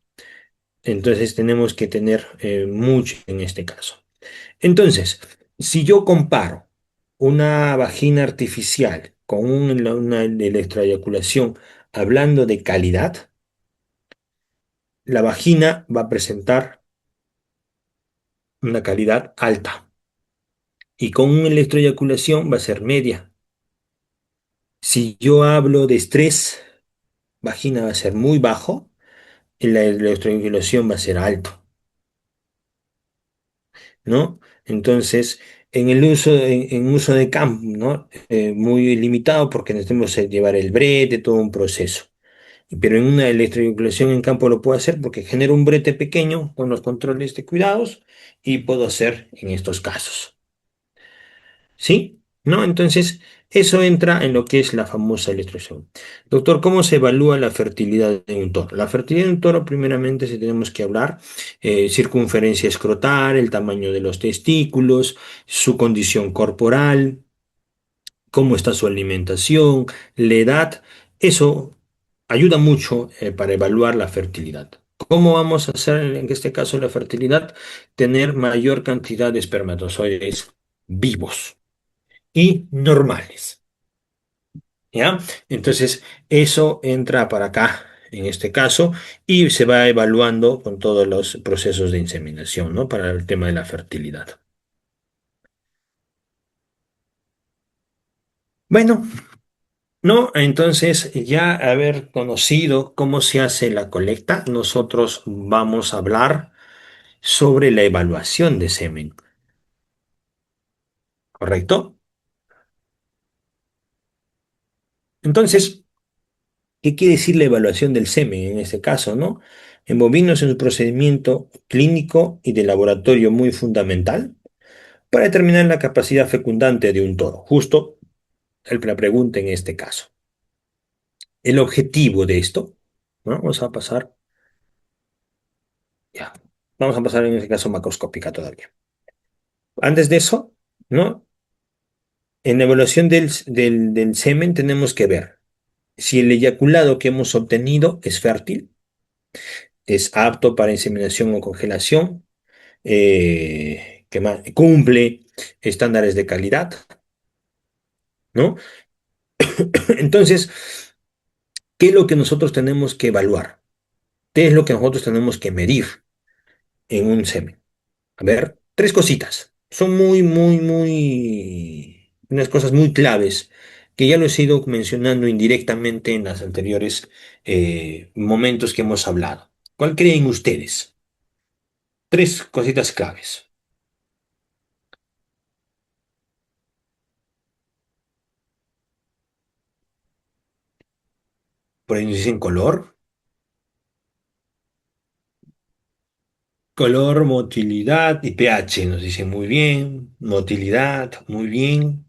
Entonces tenemos que tener mucho en este caso. Entonces, si yo comparo una vagina artificial con una electroeyaculación, hablando de calidad, la vagina va a presentar una calidad alta y con una electroeyaculación va a ser media. Si yo hablo de estrés, vagina va a ser muy bajo y la electroeyaculación va a ser alto, ¿no? Entonces, en uso de campo, ¿no? Muy limitado porque necesitamos llevar el brete, todo un proceso. Pero en una electrovinculación en campo lo puedo hacer porque genero un brete pequeño con los controles de cuidados y puedo hacer en estos casos. ¿Sí? ¿No? Entonces, eso entra en lo que es la famosa electroshocks. Doctor, ¿cómo se evalúa la fertilidad de un toro? La fertilidad de un toro, primeramente, si tenemos que hablar, circunferencia escrotal, el tamaño de los testículos, su condición corporal, cómo está su alimentación, la edad, eso ayuda mucho para evaluar la fertilidad. ¿Cómo vamos a hacer en este caso la fertilidad? Tener mayor cantidad de espermatozoides vivos y normales, ¿ya? Entonces, eso entra para acá, en este caso, y se va evaluando con todos los procesos de inseminación, ¿no? Para el tema de la fertilidad. Bueno, no, entonces ya haber conocido cómo se hace la colecta, nosotros vamos a hablar sobre la evaluación de semen, ¿correcto? Entonces, ¿qué quiere decir la evaluación del semen en este caso, no? En bovinos es un procedimiento clínico y de laboratorio muy fundamental para determinar la capacidad fecundante de un toro, justo la pregunta en este caso. El objetivo de esto, ¿no? Vamos a pasar, ya, vamos a pasar en este caso macroscópica todavía. Antes de eso, ¿no? En la evaluación del semen tenemos que ver si el eyaculado que hemos obtenido es fértil, es apto para inseminación o congelación, cumple estándares de calidad, ¿no? Entonces, ¿qué es lo que nosotros tenemos que evaluar? ¿Qué es lo que nosotros tenemos que medir en un semen? A ver, tres cositas. Son unas cosas muy claves que ya lo he ido mencionando indirectamente en los anteriores momentos que hemos hablado. ¿Cuál creen ustedes? Tres cositas claves. Por ahí nos dicen color. Color, motilidad y pH. Nos dicen muy bien. Motilidad, muy bien.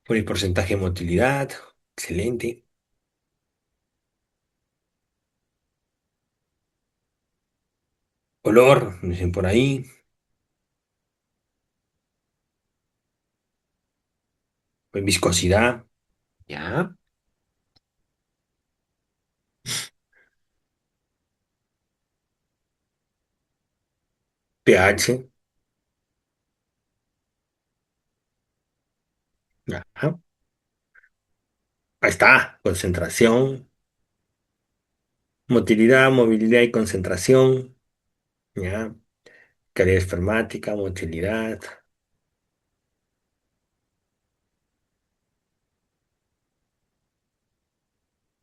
Por el porcentaje de motilidad. Excelente. Olor, dicen por ahí. Viscosidad. Ya. pH. Ya. Ahí está. Concentración. Motilidad, movilidad y concentración. Ya. Calidad espermática, motilidad.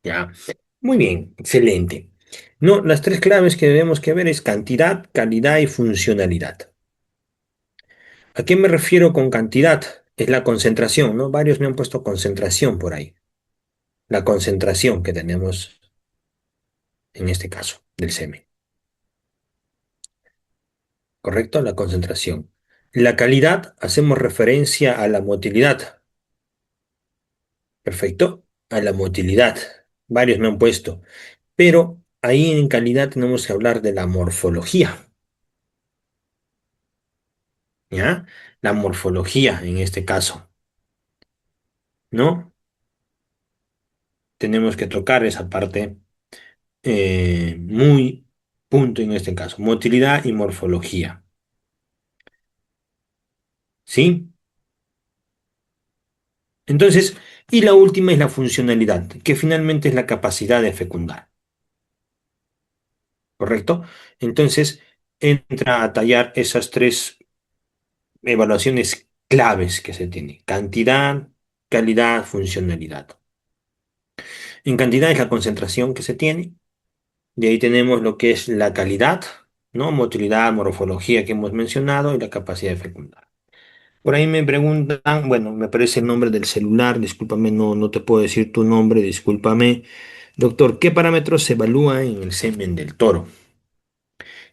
Ya. Muy bien. Excelente. No, las tres claves que debemos que ver es cantidad, calidad y funcionalidad. ¿A qué me refiero con cantidad? Es la concentración, ¿no? Varios me han puesto concentración por ahí. La concentración que tenemos en este caso del semen, ¿correcto? La concentración. La calidad, hacemos referencia a la motilidad, ¿perfecto? A la motilidad. Varios me han puesto. Pero ahí en calidad tenemos que hablar de la morfología, ¿ya? La morfología en este caso, ¿no? Tenemos que tocar esa parte muy punto en este caso, motilidad y morfología, ¿sí? Entonces, y la última es la funcionalidad, que finalmente es la capacidad de fecundar, ¿correcto? Entonces, entra a tallar esas tres evaluaciones claves que se tiene, cantidad, calidad, funcionalidad. En cantidad es la concentración que se tiene, de ahí tenemos lo que es la calidad, ¿no? Motilidad, morfología que hemos mencionado y la capacidad de fecundar. Por ahí me preguntan, bueno, me aparece el nombre del celular, discúlpame, no te puedo decir tu nombre, discúlpame. Doctor, ¿qué parámetros se evalúan en el semen del toro?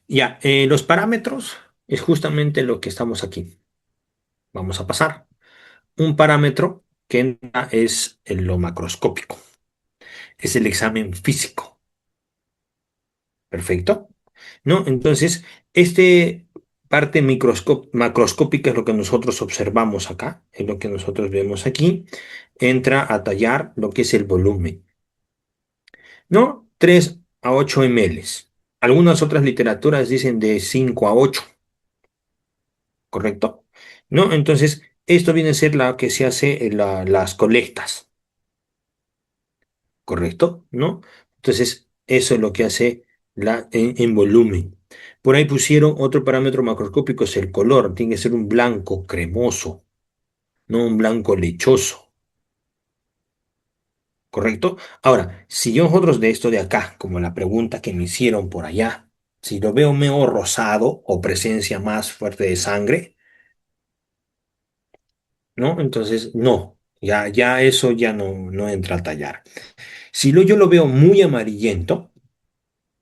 Ya, los parámetros es justamente lo que estamos aquí. Vamos a pasar. Un parámetro que entra es en lo macroscópico, es el examen físico, ¿perfecto? ¿No? Entonces, este parte macroscópica es lo que nosotros observamos acá, es lo que nosotros vemos aquí, entra a tallar lo que es el volumen, ¿no? 3 a 8 ml. Algunas otras literaturas dicen de 5 a 8, ¿correcto? ¿No? Entonces, esto viene a ser la que se hace en las colectas, ¿correcto? ¿No? Entonces, eso es lo que hace en volumen. Por ahí pusieron otro parámetro macroscópico, es el color. Tiene que ser un blanco cremoso, no un blanco lechoso, ¿correcto? Ahora, si yo nosotros de esto de acá, como la pregunta que me hicieron por allá, si lo veo medio rosado o presencia más fuerte de sangre, ¿no? Entonces, no, ya eso ya no entra a tallar. Si yo lo veo muy amarillento,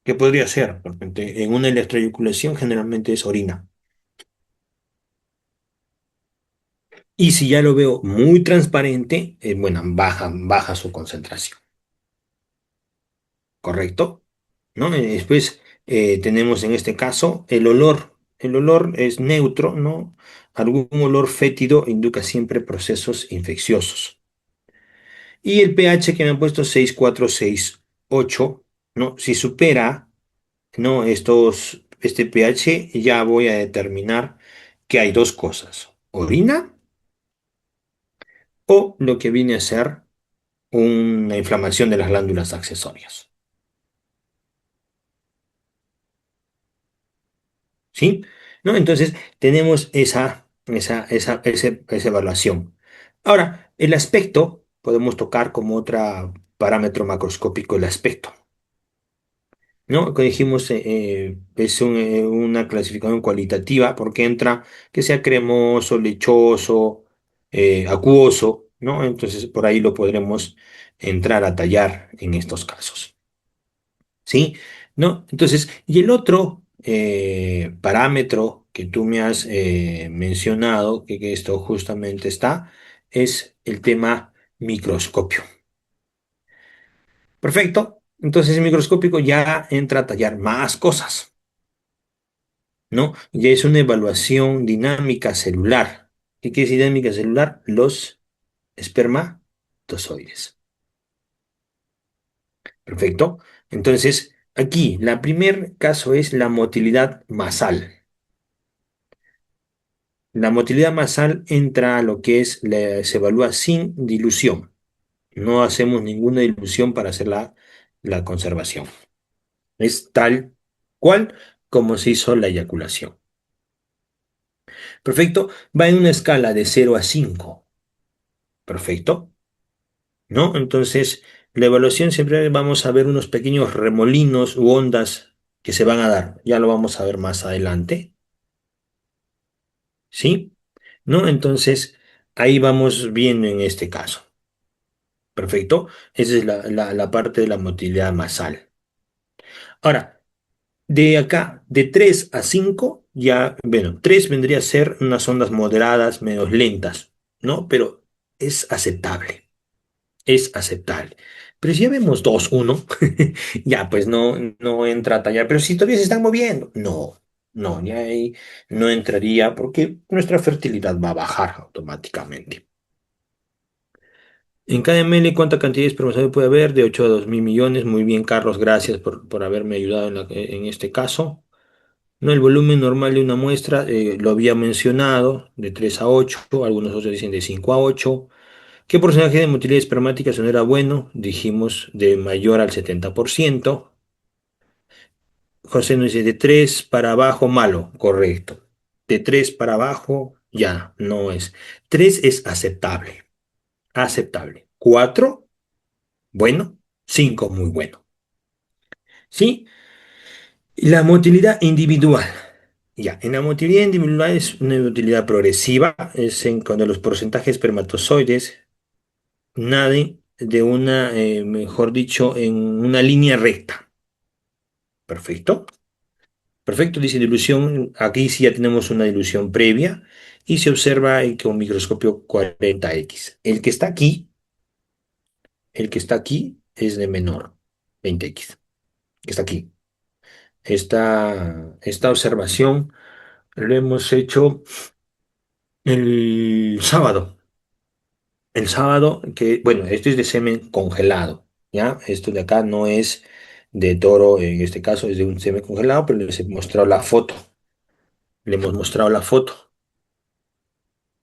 ¿qué podría ser? Porque en una electroeyaculación generalmente es orina. Y si ya lo veo muy transparente, bueno, baja su concentración, ¿correcto? ¿No? Después tenemos en este caso el olor. El olor es neutro, ¿no? Algún olor fétido indica siempre procesos infecciosos. Y el pH que me han puesto 6,4, 6,8, ¿no? Si supera, ¿no? Este pH, ya voy a determinar que hay dos cosas: orina o lo que viene a ser una inflamación de las glándulas accesorias. ¿Sí? ¿No? Entonces, tenemos esa evaluación. Ahora, el aspecto, podemos tocar como otro parámetro macroscópico el aspecto, ¿no? Que dijimos, es una clasificación cualitativa porque entra que sea cremoso, lechoso, acuoso, ¿no? Entonces, por ahí lo podremos entrar a tallar en estos casos. ¿Sí? ¿No? Entonces, y el otro parámetro que tú me has mencionado, que esto justamente está, es el tema microscopio. Perfecto. Entonces, el microscópico ya entra a tallar más cosas. ¿no? Ya es una evaluación dinámica celular. ¿Qué quiere decir dinámica celular? Los espermatozoides. Perfecto. Entonces, aquí, la primer caso es la motilidad masal. La motilidad masal entra a lo que es, se evalúa sin dilución. No hacemos ninguna dilución para hacer la conservación. Es tal cual como se hizo la eyaculación. Perfecto. Va en una escala de 0 a 5. Perfecto. ¿No? Entonces, la evaluación siempre vamos a ver unos pequeños remolinos u ondas que se van a dar. Ya lo vamos a ver más adelante. ¿Sí? ¿No? Entonces, ahí vamos viendo en este caso. Perfecto. Esa es la parte de la motilidad masal. Ahora, de acá, de 3 a 5 ya, bueno, 3 vendría a ser unas ondas moderadas, medio lentas, ¿no? Pero es aceptable. Es aceptable. Pero si ya vemos 2 1 ya pues no entra a tallar. Pero si todavía se están moviendo, no, ya ahí no entraría porque nuestra fertilidad va a bajar automáticamente. En cada ml, ¿cuánta cantidad de espermatozoides puede haber? De 8 a 2.000 millones. Muy bien, Carlos, gracias por haberme ayudado en este caso. No, el volumen normal de una muestra, lo había mencionado, de 3 a 8, algunos otros dicen de 5 a 8. ¿Qué porcentaje de motilidad espermática no era bueno? Dijimos de mayor al 70%. José nos dice de 3 para abajo, malo, correcto. De 3 para abajo, ya, no es. 3 es aceptable, aceptable. 4 bueno. 5 muy bueno. ¿Sí? Y la motilidad individual. Ya, en la motilidad individual es una motilidad progresiva, es en cuando los porcentajes de espermatozoides naden de una, mejor dicho, en una línea recta. Perfecto. Perfecto, dice dilución. Aquí sí ya tenemos una dilución previa y se observa con microscopio 40x. El que está aquí es de menor, 20x. Que está aquí. Esta observación lo hemos hecho el sábado. El sábado, que, bueno, esto es de semen congelado, ¿ya? Esto de acá no es de toro, en este caso es de un semen congelado, pero les he mostrado la foto. Le hemos mostrado la foto.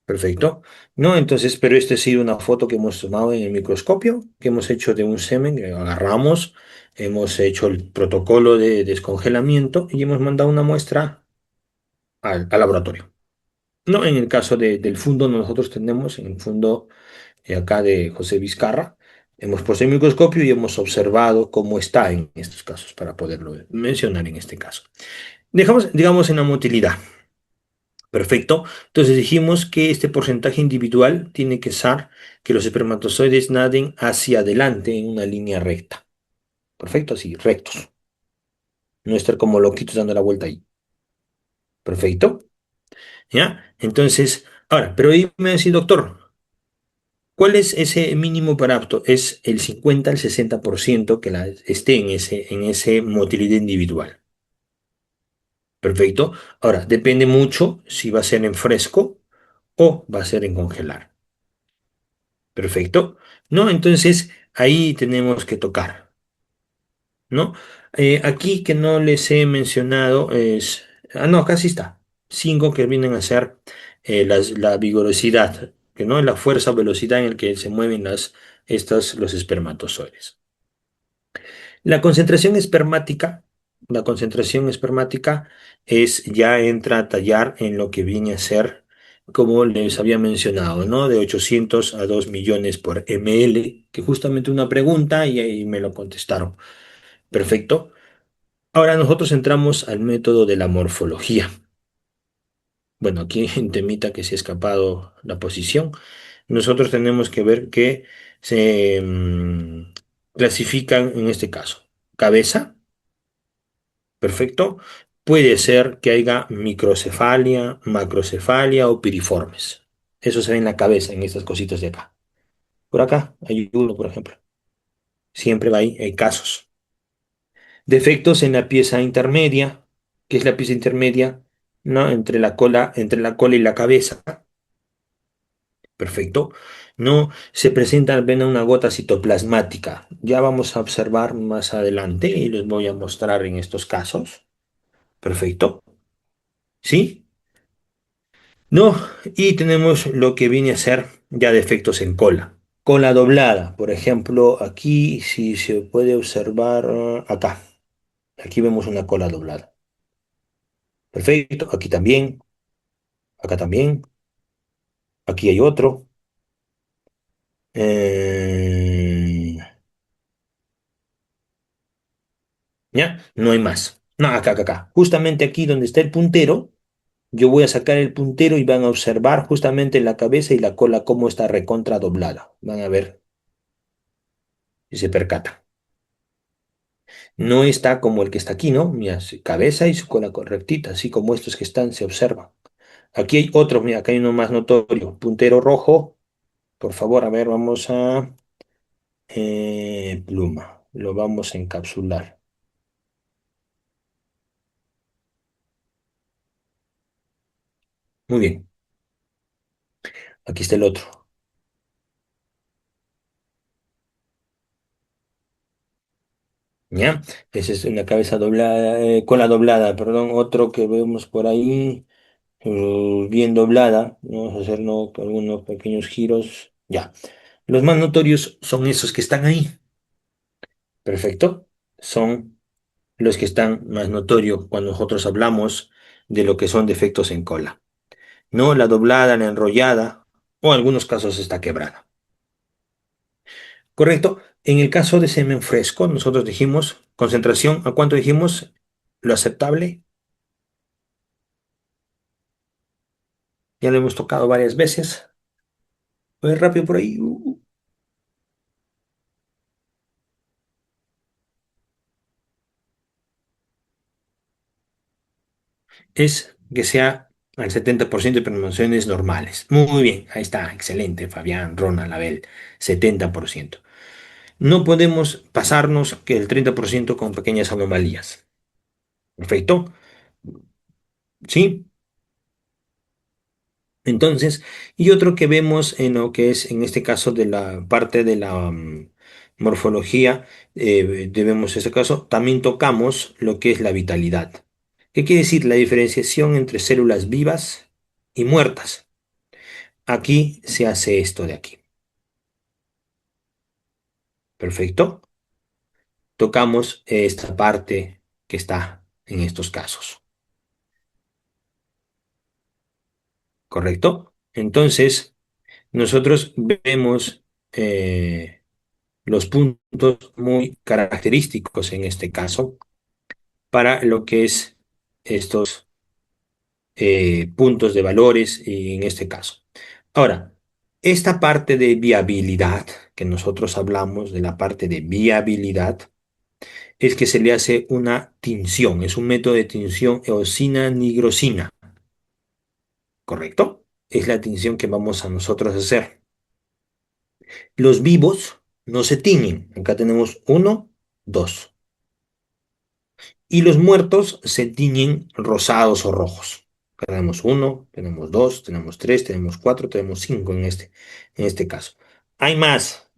Perfecto. No, entonces, pero esta ha sido una foto que hemos tomado en el microscopio, que hemos hecho de un semen, que agarramos, hemos hecho el protocolo de descongelamiento y hemos mandado una muestra al laboratorio. No, en el caso del fundo, nosotros tenemos en el fundo acá de José Vizcarra, hemos puesto el microscopio y hemos observado cómo está en estos casos para poderlo mencionar en este caso. Dejamos, digamos, en la motilidad. Perfecto. Entonces dijimos que este porcentaje individual tiene que ser que los espermatozoides naden hacia adelante en una línea recta. Perfecto, así, rectos. No estar como loquitos dando la vuelta ahí. Perfecto. ¿Ya? Entonces, ahora, pero dime así, doctor, ¿cuál es ese mínimo para apto? Es el 50 al 60% que esté en ese motilidad individual. Perfecto. Ahora, depende mucho si va a ser en fresco o va a ser en congelar. Perfecto. ¿No? Entonces, ahí tenemos que tocar, ¿no? Aquí que no les he mencionado es... Ah, no, casi está. 5 que vienen a ser la vigorosidad, que no es la fuerza o velocidad en la que se mueven los espermatozoides. La concentración espermática, la concentración espermática ya entra a tallar en lo que viene a ser, como les había mencionado, ¿no? De 800 a 2 millones por ml, que justamente una pregunta y ahí me lo contestaron. Perfecto. Ahora nosotros entramos al método de la morfología. Bueno, aquí en temita que se ha escapado la posición, nosotros tenemos que ver que se clasifican en este caso. Cabeza. Perfecto. Puede ser que haya microcefalia, macrocefalia o piriformes. Eso se ve en la cabeza, en estas cositas de acá. Por acá hay uno, por ejemplo. Siempre va ahí, hay casos. Defectos en la pieza intermedia. ¿Qué es la pieza intermedia? ¿no? Entre la cola y la cabeza. Perfecto. No se presenta apenas una gota citoplasmática. Ya vamos a observar más adelante y les voy a mostrar en estos casos. Perfecto. ¿Sí? No, y tenemos lo que viene a ser ya defectos en cola. Cola doblada, por ejemplo, aquí si se puede observar acá. Aquí vemos una cola doblada. Perfecto, aquí también, acá también, aquí hay otro. Eh, ¿Ya? No hay más. No, acá. Justamente aquí donde está el puntero, yo voy a sacar el puntero y van a observar justamente la cabeza y la cola cómo está recontra doblada. Van a ver si se percatan. No está como el que está aquí, ¿no? Mira, su cabeza y su cola correctita, así como estos que están, se observan. Aquí hay otro, mira, acá hay uno más notorio. Puntero rojo. Por favor, a ver, vamos a pluma. Lo vamos a encapsular. Muy bien. Aquí está el otro. ¿Ya? Esa es una cabeza doblada, cola doblada, perdón. Otro que vemos por ahí, bien doblada. Vamos a hacer ¿no? algunos pequeños giros. Ya. Los más notorios son esos que están ahí. Perfecto. Son los que están más notorios cuando nosotros hablamos de lo que son defectos en cola. No la doblada, la enrollada, o en algunos casos está quebrada. Correcto. En el caso de semen fresco, nosotros dijimos concentración, ¿a cuánto dijimos? Lo aceptable, ya lo hemos tocado varias veces. Voy rápido por ahí. Es que sea al 70% de promociones normales. Muy bien, ahí está, excelente, Fabián, Ronald, Abel, 70%. No podemos pasarnos que el 30% con pequeñas anomalías. Perfecto. ¿Sí? Entonces, y otro que vemos en lo que es, en este caso, de la parte de la morfología, debemos ese caso, también tocamos lo que es la vitalidad. ¿Qué quiere decir? La diferenciación entre células vivas y muertas. Aquí se hace esto de aquí. Perfecto. Tocamos esta parte que está en estos casos. ¿Correcto? Entonces, nosotros vemos los puntos muy característicos en este caso para lo que es estos puntos de valores y en este caso. Ahora, esta parte de viabilidad que nosotros hablamos de la parte de viabilidad es que se le hace una tinción, es un método de tinción eosina-nigrosina, ¿correcto? Es la tinción que vamos a nosotros a hacer. Los vivos no se tiñen. Acá tenemos uno, dos. Y los muertos se tiñen rosados o rojos. Tenemos uno, tenemos dos, tenemos tres, tenemos cuatro, tenemos cinco en este caso. Hay más,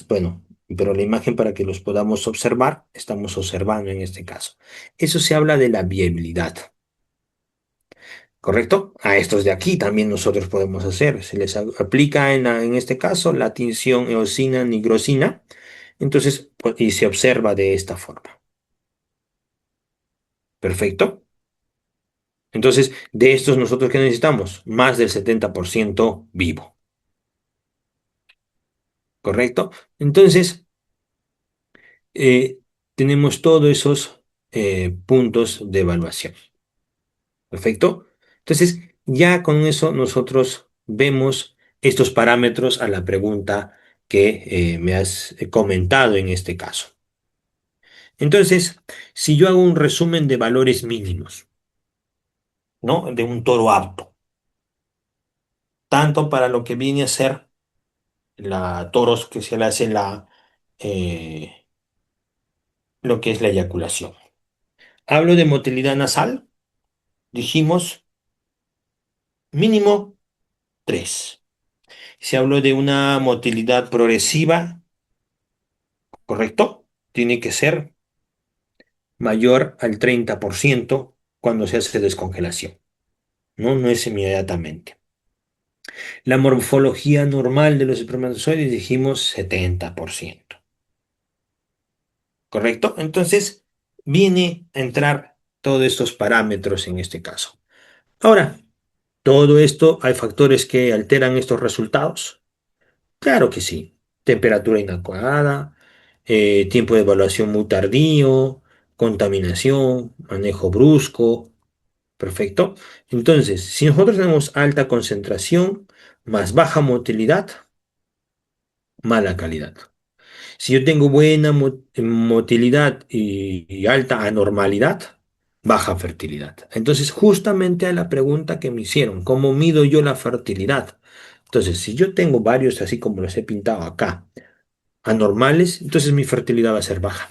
bueno, pero la imagen para que los podamos observar, estamos observando en este caso. Eso se habla de la viabilidad, ¿correcto? A estos de aquí también nosotros podemos hacer. Se les aplica en este caso la tinción eosina nigrosina, entonces, y se observa de esta forma. Perfecto. Entonces, de estos nosotros ¿qué necesitamos? Más del 70% vivo, ¿correcto? Entonces, eh, tenemos todos esos puntos de evaluación, ¿perfecto? Entonces, ya con eso nosotros vemos estos parámetros a la pregunta que me has comentado en este caso. Entonces, si yo hago un resumen de valores mínimos, ¿no? De un toro apto, tanto para lo que viene a ser toros que se le hace eh, lo que es la eyaculación. Hablo de motilidad nasal, dijimos mínimo 3. Se habló de una motilidad progresiva, ¿correcto? Tiene que ser mayor al 30% cuando se hace descongelación, ¿no? No es inmediatamente. La morfología normal de los espermatozoides dijimos 70%, ¿correcto? Entonces, viene a entrar todos estos parámetros en este caso. Ahora, todo esto, ¿hay factores que alteran estos resultados? Claro que sí. Temperatura inadecuada, tiempo de evaluación muy tardío, contaminación, manejo brusco. Perfecto. Entonces, si nosotros tenemos alta concentración más baja motilidad, mala calidad. Si yo tengo buena motilidad y alta anormalidad, baja fertilidad. Entonces, justamente a la pregunta que me hicieron, ¿cómo mido yo la fertilidad? Entonces, si yo tengo varios, así como los he pintado acá, anormales, entonces mi fertilidad va a ser baja,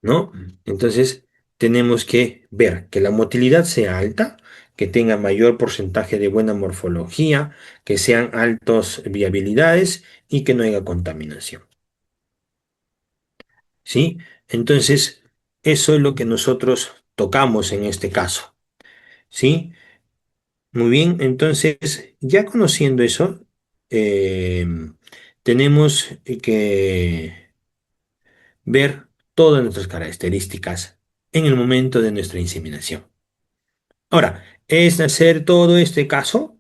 ¿no? Entonces, tenemos que ver que la motilidad sea alta, que tenga mayor porcentaje de buena morfología, que sean altos viabilidades y que no haya contaminación. ¿Sí? Entonces, eso es lo que nosotros tocamos en este caso, ¿sí? Muy bien, entonces, ya conociendo eso, eh, tenemos que ver todas nuestras características en el momento de nuestra inseminación. Ahora, ¿es hacer todo este caso?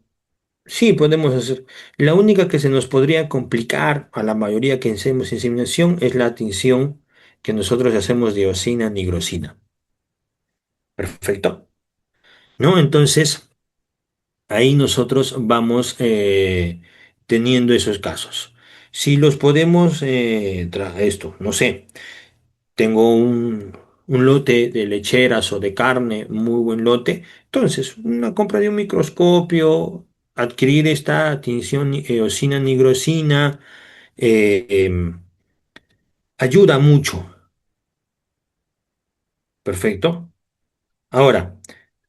Sí, podemos hacer. La única que se nos podría complicar a la mayoría que hacemos inseminación es la tinción que nosotros hacemos de eosina nigrosina. Perfecto. ¿No? Entonces, ahí nosotros vamos teniendo esos casos. Si los podemos, esto, no sé, tengo un lote de lecheras o de carne, muy buen lote, entonces una compra de un microscopio, adquirir esta tinción eosina nigrosina, ayuda mucho. Perfecto. Ahora,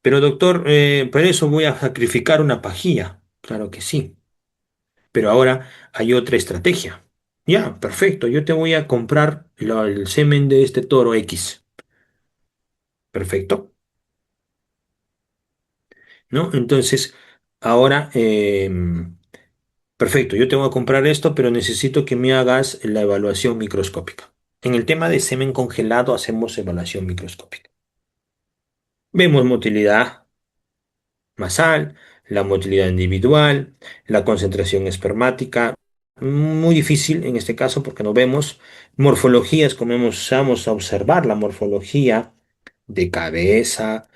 pero doctor, por eso voy a sacrificar una pajilla. Claro que sí. Pero ahora hay otra estrategia. Ya, perfecto. Yo te voy a comprar el semen de este toro X. Perfecto. ¿No? Entonces, ahora, perfecto. Yo te voy a comprar esto, pero necesito que me hagas la evaluación microscópica. En el tema de semen congelado hacemos evaluación microscópica. Vemos motilidad masal, la motilidad individual, la concentración espermática. Muy difícil en este caso porque no vemos morfologías, comenzamos a observar la morfología de cabeza,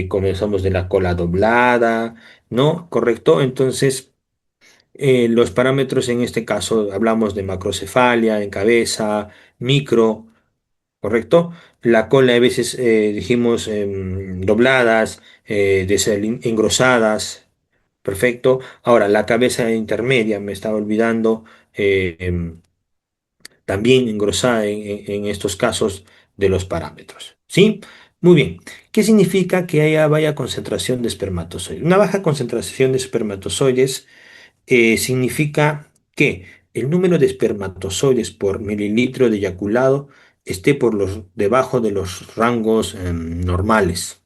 comenzamos de la cola doblada, ¿no? ¿Correcto? Entonces, los parámetros en este caso hablamos de macrocefalia en cabeza, micro. ¿Correcto? La cola a veces dijimos dobladas, engrosadas, perfecto. Ahora, la cabeza intermedia, me estaba olvidando, también engrosada en estos casos de los parámetros. ¿Sí? Muy bien. ¿Qué significa que haya vaya concentración de espermatozoides? Una baja concentración de espermatozoides significa que el número de espermatozoides por mililitro de eyaculado esté debajo de los rangos normales,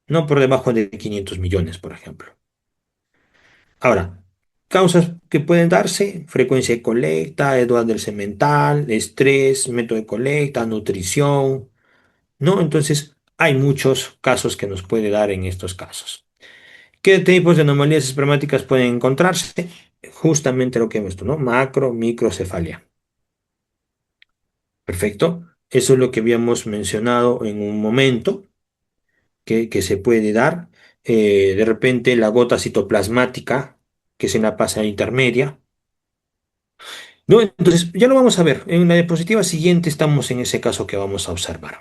no por debajo de 500 millones, por ejemplo. Ahora, causas que pueden darse, frecuencia de colecta, edad del semental, estrés, método de colecta, nutrición, ¿no? Entonces, hay muchos casos que nos puede dar en estos casos. ¿Qué tipos de anomalías espermáticas pueden encontrarse? Justamente lo que hemos visto, ¿no? Macro, microcefalia. Perfecto. Eso es lo que habíamos mencionado en un momento que se puede dar. De repente la gota citoplasmática, que es en la fase intermedia. ¿No? Entonces, ya lo vamos a ver. En la diapositiva siguiente estamos en ese caso que vamos a observar.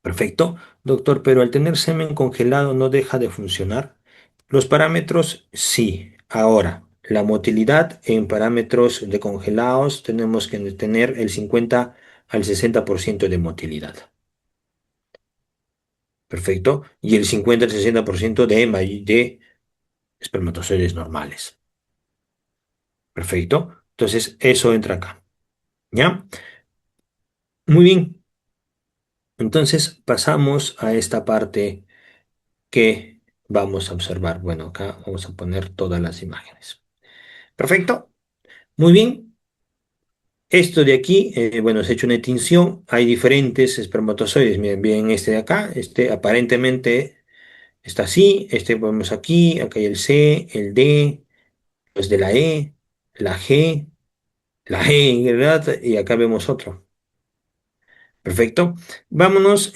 Perfecto, doctor, pero al tener semen congelado no deja de funcionar. Los parámetros, sí. Ahora, la motilidad en parámetros de congelados tenemos que tener el 50 al 60% de motilidad. Perfecto. Y el 50 al 60% de espermatozoides normales. Perfecto. Entonces, eso entra acá. ¿Ya? Muy bien. Entonces, pasamos a esta parte que vamos a observar. Bueno, acá vamos a poner todas las imágenes. Perfecto. Muy bien. Esto de aquí, bueno, se ha hecho una tinción. Hay diferentes espermatozoides. Miren, bien este de acá. Este aparentemente está así. Este vemos aquí. Acá hay el C, el D, los de la E, la G, la G, ¿verdad? Y acá vemos otro. Perfecto. Vámonos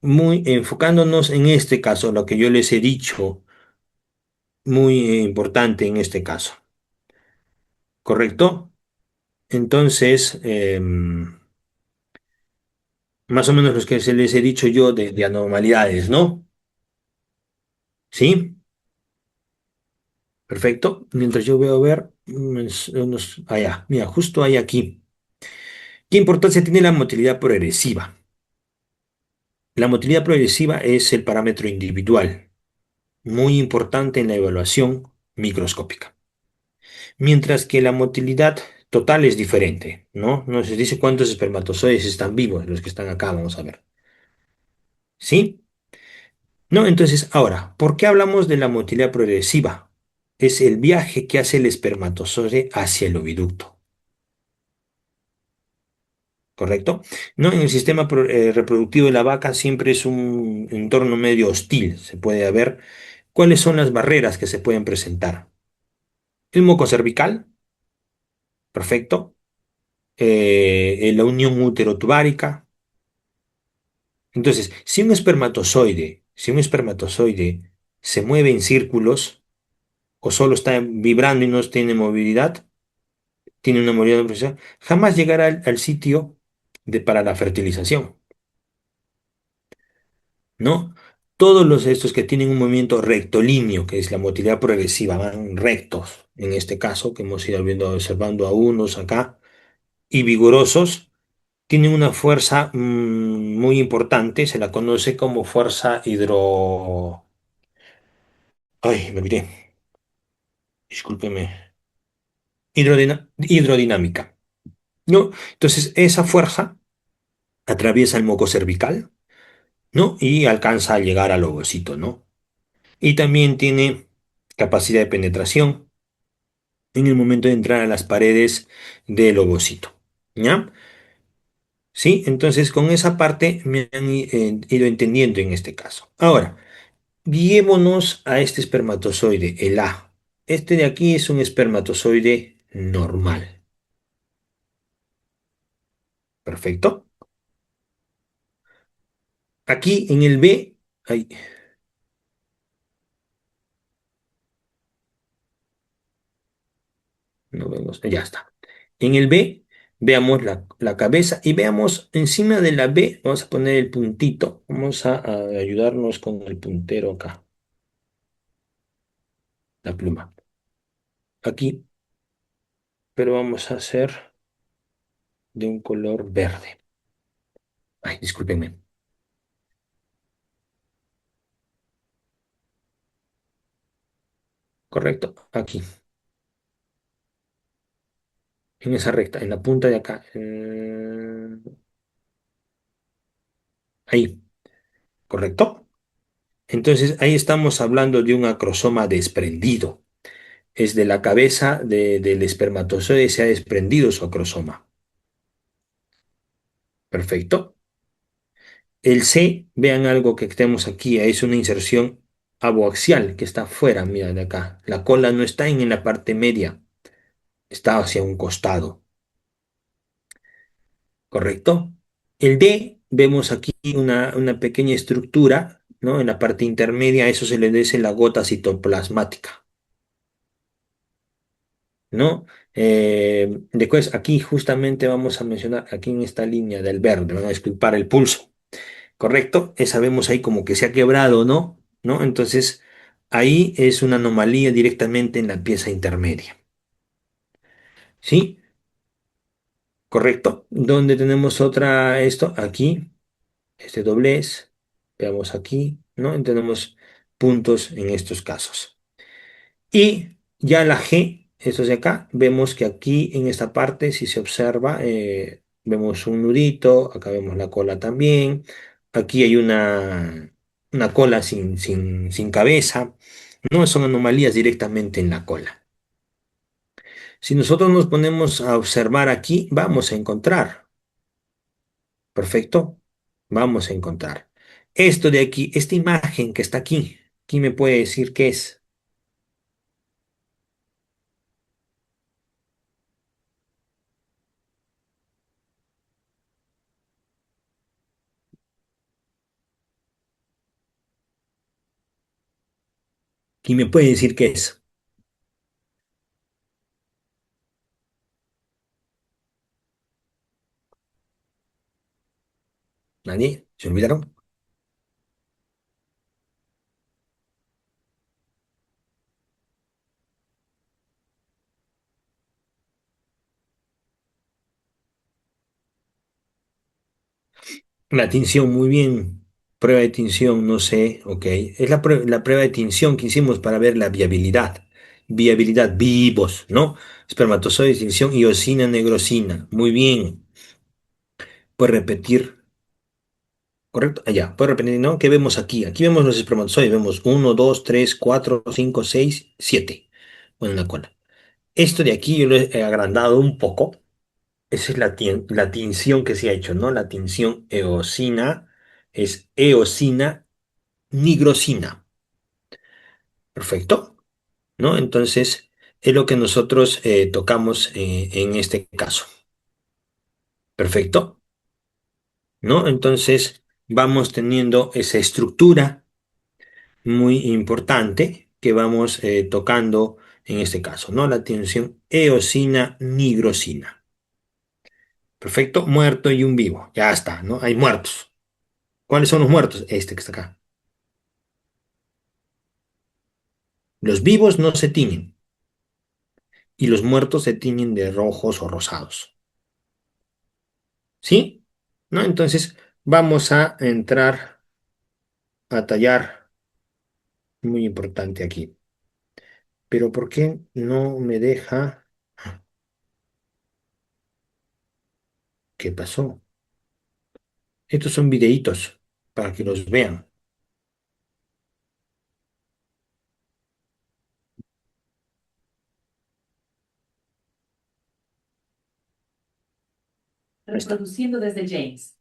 muy enfocándonos en este caso, lo que yo les he dicho, muy importante en este caso. ¿Correcto? Entonces, más o menos los que se les he dicho yo de anormalidades, ¿no? ¿Sí? Perfecto. Mientras yo veo a ver allá, mira, justo hay aquí. ¿Qué importancia tiene la motilidad progresiva? La motilidad progresiva es el parámetro individual, muy importante en la evaluación microscópica. Mientras que la motilidad total es diferente, ¿no? Nos dice cuántos espermatozoides están vivos, los que están acá, vamos a ver. ¿Sí? No, entonces, ahora, ¿por qué hablamos de la motilidad progresiva? Es el viaje que hace el espermatozoide hacia el oviducto, ¿correcto? No, en el sistema reproductivo de la vaca siempre es un entorno medio hostil. Se puede ver cuáles son las barreras que se pueden presentar. El moco cervical, perfecto. La unión útero-tubárica. Entonces, si un espermatozoide se mueve en círculos o solo está vibrando y no tiene movilidad, tiene una movilidad no precisa, jamás llegará al sitio para la fertilización, ¿no? Todos los estos que tienen un movimiento rectilíneo, que es la motilidad progresiva, van rectos, en este caso, que hemos ido viendo, observando a unos acá, y vigorosos, tienen una fuerza muy importante, se la conoce como fuerza hidro... Ay, me olvidé, discúlpeme. Hidrodinámica, ¿no? Entonces, esa fuerza atraviesa el moco cervical, ¿no? Y alcanza a llegar al ovocito, ¿no? Y también tiene capacidad de penetración en el momento de entrar a las paredes del ovocito, ¿ya? Sí, entonces con esa parte me han ido entendiendo en este caso. Ahora, guiémonos a este espermatozoide, el A. Este de aquí es un espermatozoide normal. Perfecto. Aquí en el B, ay, no vemos, ya está. En el B, veamos la cabeza y veamos encima de la B, vamos a poner el puntito. Vamos a ayudarnos con el puntero acá, la pluma. Aquí, pero vamos a hacer de un color verde. Ay, discúlpenme. Correcto, aquí, en esa recta, en la punta de acá. Ahí, ¿correcto? Entonces, ahí estamos hablando de un acrosoma desprendido. Es de la cabeza del espermatozoide se ha desprendido su acrosoma. Perfecto. El C, vean algo que tenemos aquí, es una inserción aboaxial que está afuera, mira de acá. La cola no está en la parte media, está hacia un costado, ¿correcto? El D, vemos aquí una pequeña estructura, ¿no? En la parte intermedia, a eso se le dice la gota citoplasmática, ¿no? Después, aquí justamente vamos a mencionar, aquí en esta línea del verde, van a disculpar el pulso. ¿Correcto? Esa vemos ahí como que se ha quebrado, ¿no? ¿No? Entonces, ahí es una anomalía directamente en la pieza intermedia. ¿Sí? ¿Correcto? ¿Dónde tenemos otra, esto? Aquí. este doblez, veamos aquí, ¿no? Tenemos puntos en estos casos. Y ya la G, esto de acá, vemos que aquí en esta parte, si se observa, vemos un nudito, acá vemos la cola también, aquí hay una cola sin cabeza, no son anomalías directamente en la cola. Si nosotros nos ponemos a observar aquí, vamos a encontrar, perfecto, vamos a encontrar. Esto de aquí, esta imagen que está aquí, ¿quién me puede decir qué es? ¿Quién me puede decir qué es? ¿Nadie? ¿Se olvidaron? La tinción, muy bien. Prueba de tinción, no sé, ok. Es la prueba de tinción que hicimos para ver la viabilidad. Viabilidad, vivos, ¿no? Espermatozoides, tinción, iosina, negrosina. Muy bien. Puedes repetir, ¿correcto? Allá, puedes repetir, ¿no? ¿Qué vemos aquí? Aquí vemos los espermatozoides. Vemos uno, 2, 3, 4, 5, 6, 7. Bueno, en la cola. Esto de aquí yo lo he agrandado un poco. Esa es la tinción que se ha hecho, ¿no? La tinción eosina es eosina nigrosina. Perfecto, ¿no? Entonces, es lo que nosotros tocamos en este caso. Perfecto, ¿no? Entonces, vamos teniendo esa estructura muy importante que vamos tocando en este caso, ¿no? La tensión eosina nigrosina. Perfecto, muerto y un vivo. Ya está, ¿no? Hay muertos. ¿Cuáles son los muertos? Este que está acá. Los vivos no se tiñen y los muertos se tiñen de rojos o rosados. ¿Sí? ¿No? Entonces vamos a entrar a tallar, muy importante aquí. Pero ¿por qué no me deja? ¿Qué pasó? Estos son videitos para que los vean. Reproduciendo desde James.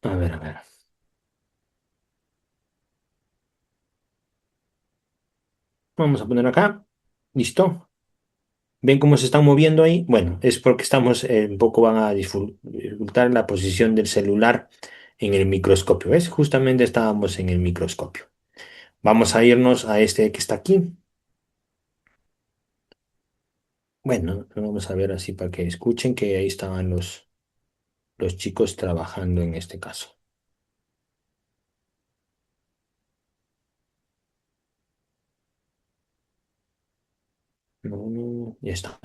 A ver, a ver. Vamos a poner acá. ¿Listo? ¿Ven cómo se están moviendo ahí? Bueno, es porque estamos, un poco van a dificultar la posición del celular en el microscopio. ¿Ves? Justamente estábamos en el microscopio. Vamos a irnos a este que está aquí. Bueno, vamos a ver así para que escuchen que ahí estaban los chicos trabajando en este caso. No, ya está.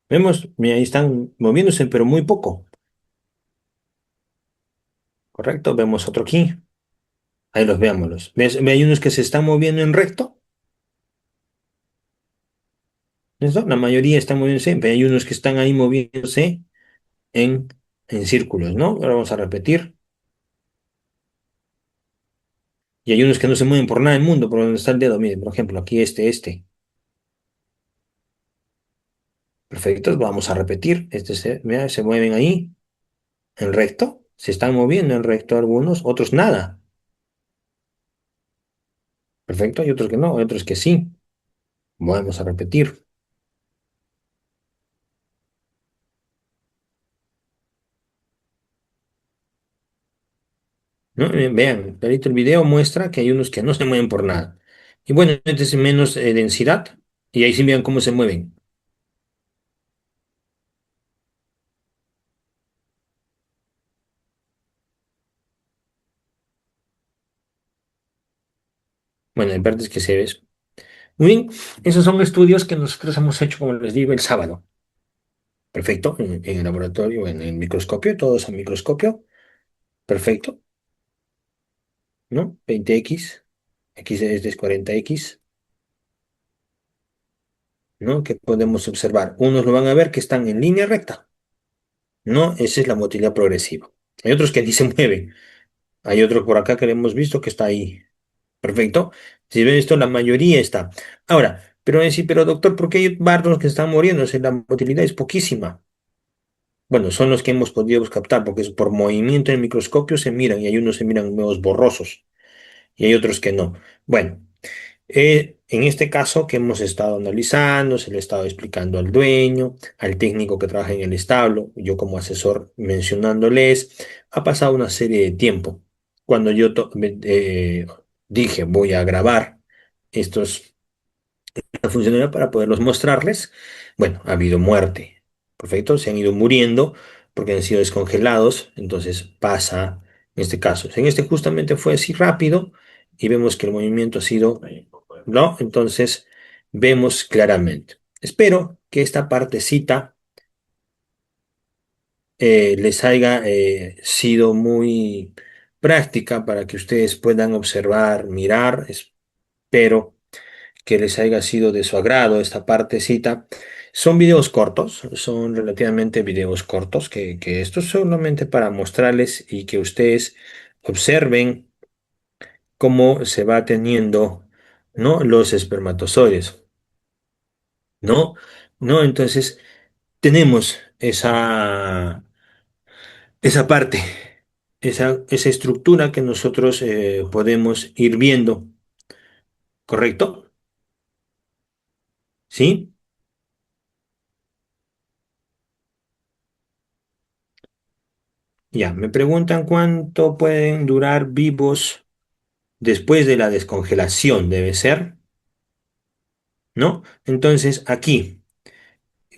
Vemos, mira, ahí están moviéndose, pero muy poco. ¿Correcto? Vemos otro aquí. Ahí los veámoslos. ¿Ves? Ve, hay unos que se están moviendo en recto. ¿Listo? La mayoría están moviéndose, pero hay unos que están ahí moviéndose en, en círculos, ¿no? Ahora vamos a repetir. Y hay unos que no se mueven por nada del mundo, por donde está el dedo. Miren, por ejemplo, aquí este. Perfecto, vamos a repetir. Mira, se mueven ahí en recto. Se están moviendo en recto algunos, otros nada. Perfecto, hay otros que no, hay otros que sí. Vamos a repetir. ¿No? Vean, clarito el video muestra que hay unos que no se mueven por nada. Y bueno, este es menos densidad. Y ahí sí vean cómo se mueven. Bueno, hay partes que se ves. Muy bien, esos son estudios que nosotros hemos hecho, como les digo, el sábado. Perfecto, en el laboratorio, en el microscopio, todos a microscopio. Perfecto, ¿no? 20x, x es 40x, ¿no? Que podemos observar. Unos lo van a ver que están en línea recta, ¿no? Esa es la motilidad progresiva. Hay otros que ni se mueven. Hay otro por acá que le hemos visto que está ahí. Perfecto. Si ven esto, la mayoría está. Ahora, pero decir, pero doctor, ¿por qué hay bardos que están muriéndose? La motilidad es poquísima. Bueno, son los que hemos podido captar, porque es por movimiento en el microscopio se miran y hay unos se miran menos borrosos y hay otros que no. Bueno, en este caso que hemos estado analizando, se le ha estado explicando al dueño, al técnico que trabaja en el establo, yo como asesor mencionándoles, ha pasado una serie de tiempo. Cuando yo dije voy a grabar estos la funcionalidad para poderlos mostrarles. Bueno, ha habido muerte. Perfecto, se han ido muriendo porque han sido descongelados. Entonces pasa en este caso. En este justamente fue así rápido y vemos que el movimiento ha sido, ¿no? Entonces vemos claramente. Espero que esta partecita les haya sido muy práctica para que ustedes puedan observar, mirar. Espero que les haya sido de su agrado esta partecita. Son videos cortos, son relativamente videos cortos, que esto es solamente para mostrarles y que ustedes observen cómo se va teniendo, ¿no? Los espermatozoides, ¿no? ¿No? Entonces, tenemos esa parte, esa estructura que nosotros podemos ir viendo, ¿correcto? ¿Sí? Ya, me preguntan cuánto pueden durar vivos después de la descongelación, debe ser, ¿no? Entonces, aquí,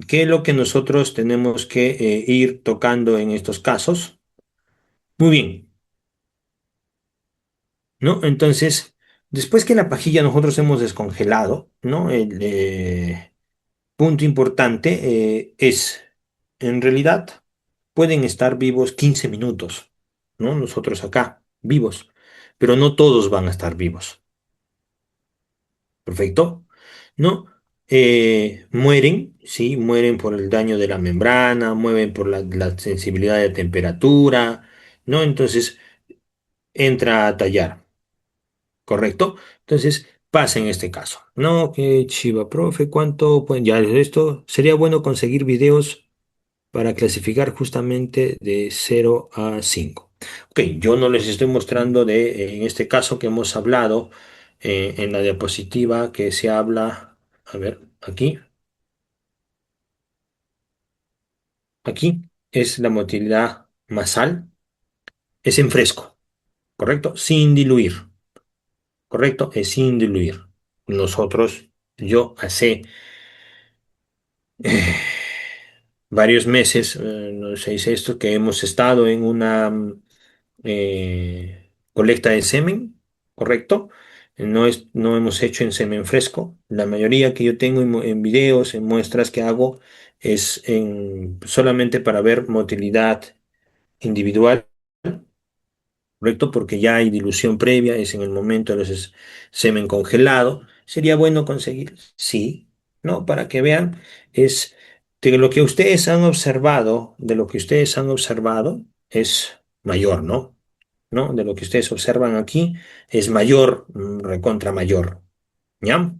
¿qué es lo que nosotros tenemos que ir tocando en estos casos? Muy bien, ¿no? Entonces, después que la pajilla nosotros hemos descongelado, ¿no? El punto importante es, en realidad, pueden estar vivos 15 minutos, ¿no? Nosotros acá, vivos, pero no todos van a estar vivos. Perfecto. ¿No? Mueren, ¿sí? Mueren por el daño de la membrana, mueren por la sensibilidad de temperatura, ¿no? Entonces entra a tallar, ¿correcto? Entonces pasa en este caso. No, que chiva, profe, ¿cuánto pueden? Ya esto sería bueno conseguir videos para clasificar justamente de 0 a 5. Ok, yo no les estoy mostrando en este caso que hemos hablado en la diapositiva que se habla, a ver, aquí es la motilidad masal, es en fresco, ¿correcto? Sin diluir, ¿correcto? Es sin diluir. Nosotros, yo hace eh, varios meses, no sé si es esto, que hemos estado en una colecta de semen, ¿correcto? No hemos hecho en semen fresco. La mayoría que yo tengo en videos, en muestras que hago, es solamente para ver motilidad individual, ¿correcto? Porque ya hay dilución previa, es en el momento de los semen congelado. Sería bueno conseguir, sí, ¿no? Para que vean, es de lo que ustedes han observado, de lo que ustedes han observado, es mayor, ¿no? ¿No? De lo que ustedes observan aquí es mayor, recontra mayor, ¿ya?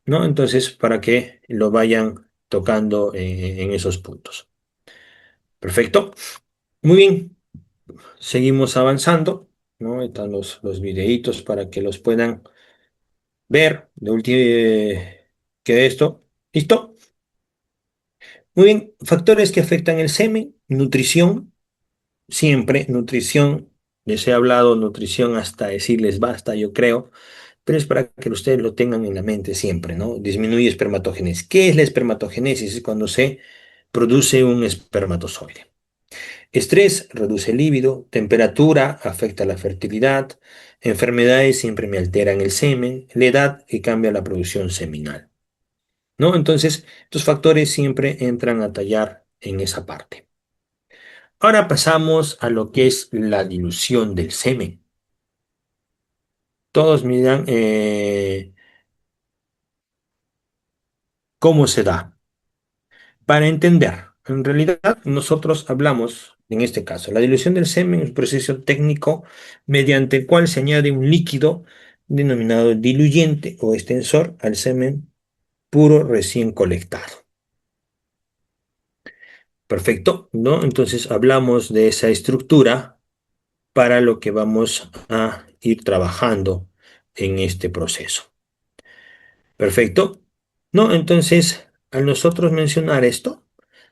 ¿No? Entonces, para que lo vayan tocando en esos puntos. Perfecto. Muy bien, seguimos avanzando, ¿no? Están los videitos para que los puedan ver de último que esto. ¿Listo? Muy bien, factores que afectan el semen, nutrición, siempre nutrición. Les he hablado nutrición hasta decirles basta, yo creo. pero es para que ustedes lo tengan en la mente siempre, ¿no? Disminuye espermatogénesis. ¿Qué es la espermatogénesis? Es cuando se produce un espermatozoide. Estrés reduce el líbido, temperatura afecta la fertilidad, enfermedades siempre me alteran el semen, la edad que cambia la producción seminal, ¿no? Entonces, estos factores siempre entran a tallar en esa parte. Ahora pasamos a lo que es la dilución del semen. Todos miran cómo se da. Para entender, en realidad nosotros hablamos, en este caso, la dilución del semen es un proceso técnico mediante el cual se añade un líquido denominado diluyente o extensor al semen puro recién colectado. Perfecto, ¿no? Entonces hablamos de esa estructura para lo que vamos a ir trabajando en este proceso. Perfecto, ¿no? Entonces, al nosotros mencionar esto,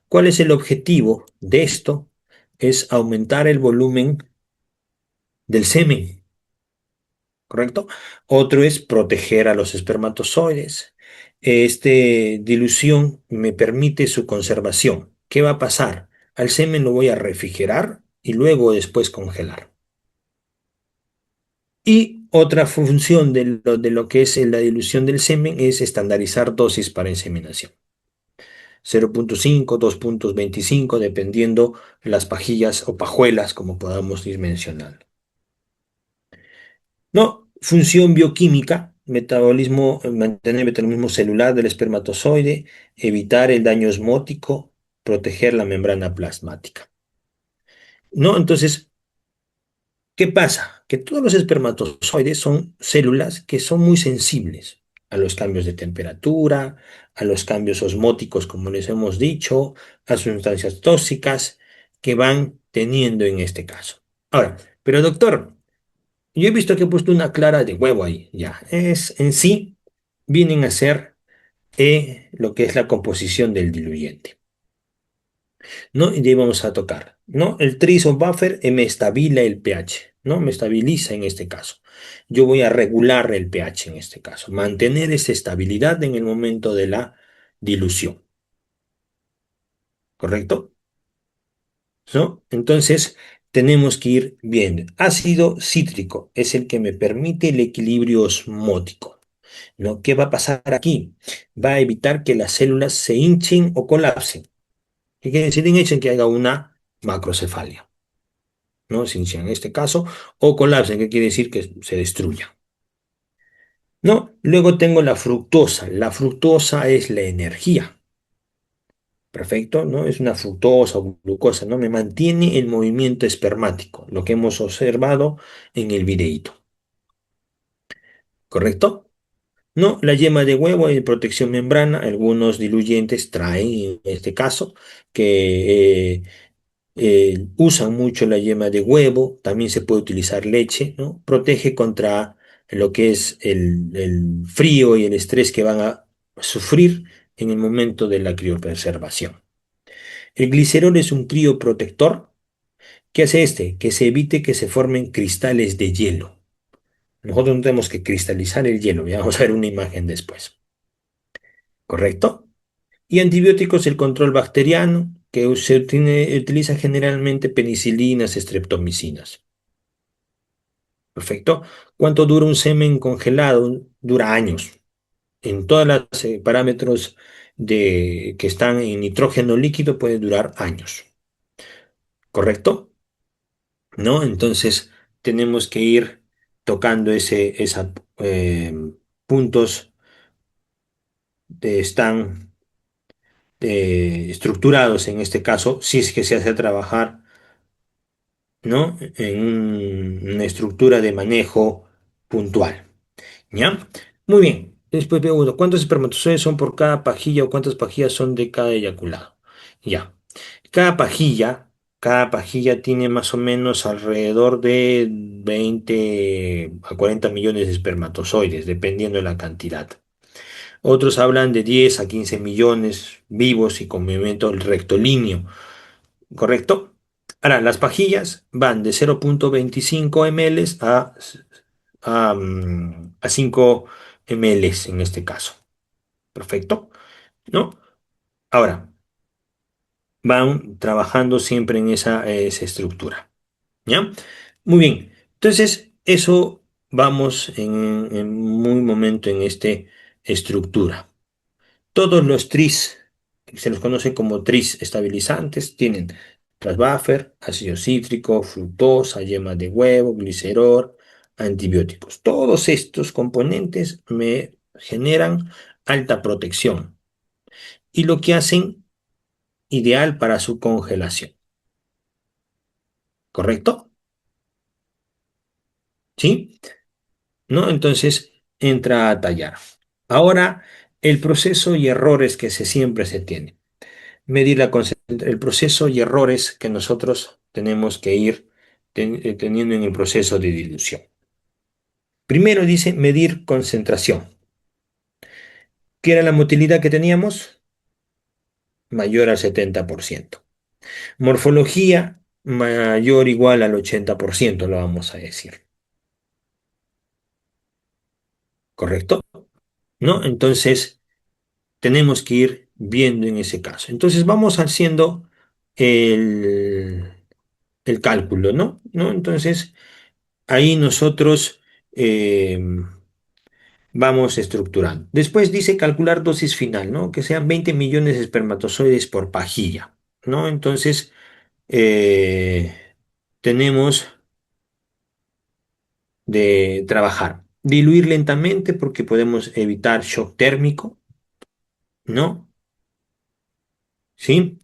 ¿cuál es el objetivo de esto? Es aumentar el volumen del semen, ¿correcto? Otro es proteger a los espermatozoides. Este dilución me permite su conservación. ¿Qué va a pasar? Al semen lo voy a refrigerar y luego después congelar. Y otra función de lo que es la dilución del semen es estandarizar dosis para inseminación. 0,5, 2,25, dependiendo las pajillas o pajuelas, como podamos ir mencionando. No, función bioquímica, metabolismo, mantener el metabolismo celular del espermatozoide, evitar el daño osmótico, proteger la membrana plasmática. ¿No? Entonces, ¿qué pasa? Que todos los espermatozoides son células que son muy sensibles a los cambios de temperatura, a los cambios osmóticos, como les hemos dicho, a sustancias tóxicas que van teniendo en este caso. Ahora, pero doctor, yo he visto que he puesto una clara de huevo ahí, ya. Es en sí, vienen a ser lo que es la composición del diluyente. ¿No? Y de ahí vamos a tocar, ¿no? El Trison Buffer me estabiliza el pH, ¿no? Me estabiliza en este caso. Yo voy a regular el pH en este caso, mantener esa estabilidad en el momento de la dilución, ¿correcto? ¿No? Entonces, tenemos que ir viendo. Ácido cítrico es el que me permite el equilibrio osmótico, ¿no? ¿Qué va a pasar aquí? Va a evitar que las células se hinchen o colapsen. ¿Qué quiere decir hinchen? Que haga una macrocefalia. ¿No? Se inicia en este caso, o colapsen, que quiere decir que se destruya. ¿No? Luego tengo la fructosa. La fructosa es la energía. Perfecto, ¿no? Es una fructosa o glucosa, ¿no? Me mantiene el movimiento espermático, lo que hemos observado en el videíto. ¿Correcto? No, la yema de huevo es protección membrana. Algunos diluyentes traen, en este caso, que usan mucho la yema de huevo, también se puede utilizar leche, ¿no? Protege contra lo que es el frío y el estrés que van a sufrir en el momento de la criopreservación. El glicerol es un crioprotector. ¿Qué hace este? Que se evite que se formen cristales de hielo. Nosotros no tenemos que cristalizar el hielo, ya vamos a ver una imagen después. ¿Correcto? Y antibióticos, el control bacteriano, que utiliza generalmente penicilinas, streptomicinas. Perfecto. ¿Cuánto dura un semen congelado? Dura años. En todos los parámetros que están en nitrógeno líquido puede durar años. ¿Correcto? ¿No? Entonces tenemos que ir tocando esa puntos están estructurados en este caso, si es que se hace trabajar, ¿no? En una estructura de manejo puntual. ¿Ya? Muy bien. Después pregunto, ¿cuántos espermatozoides son por cada pajilla o cuántas pajillas son de cada eyaculado? Ya. Cada pajilla, cada pajilla tiene más o menos alrededor de 20 a 40 millones de espermatozoides, dependiendo de la cantidad. Otros hablan de 10 a 15 millones vivos y con movimiento rectolíneo, ¿correcto? Ahora, las pajillas van de 0,25 ml a a 5 ml en este caso. Perfecto, ¿no? Ahora, van trabajando siempre en esa estructura, ¿ya? Muy bien, entonces eso vamos en muy momento en este estructura. Todos los tris, que se los conoce como tris estabilizantes, tienen buffer, ácido cítrico, fructosa, yema de huevo, glicerol, antibióticos. Todos estos componentes me generan alta protección y lo que hacen ideal para su congelación. ¿Correcto? ¿Sí? ¿No? Entonces entra a tallar. Ahora, el proceso y errores que siempre se tiene. Medir el proceso y errores que nosotros tenemos que ir teniendo en el proceso de dilución. Primero dice medir concentración. ¿Qué era la motilidad que teníamos? Mayor al 70%. Morfología mayor o igual al 80%, lo vamos a decir. ¿Correcto? ¿No? Entonces, tenemos que ir viendo en ese caso. Entonces, vamos haciendo el, el cálculo, ¿no? ¿No? Entonces, ahí nosotros vamos estructurando. Después dice calcular dosis final, ¿no? Que sean 20 millones de espermatozoides por pajilla, ¿no? Entonces, eh, tenemos de trabajar. Diluir lentamente porque podemos evitar shock térmico, ¿no? ¿Sí?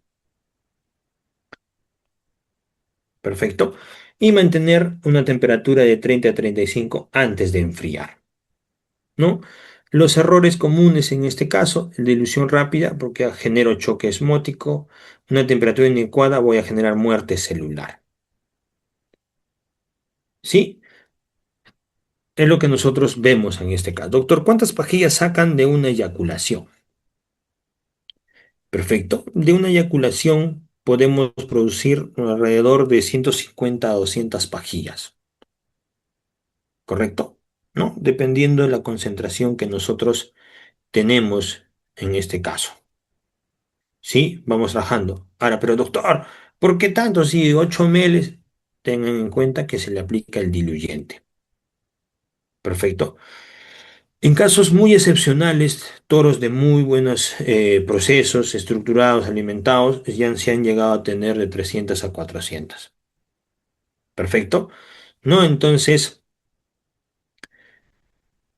Perfecto. Y mantener una temperatura de 30 a 35 antes de enfriar, ¿no? Los errores comunes en este caso, dilución rápida, porque genero choque osmótico, una temperatura inadecuada, voy a generar muerte celular. ¿Sí? Es lo que nosotros vemos en este caso. Doctor, ¿cuántas pajillas sacan de una eyaculación? Perfecto. De una eyaculación podemos producir alrededor de 150 a 200 pajillas, ¿correcto? ¿No? Dependiendo de la concentración que nosotros tenemos en este caso. ¿Sí? Vamos bajando. Ahora, pero doctor, ¿por qué tanto? Si 8 ml, tengan en cuenta que se le aplica el diluyente. Perfecto. En casos muy excepcionales, toros de muy buenos procesos, estructurados, alimentados, ya se han llegado a tener de 300 a 400. Perfecto. ¿No? Entonces,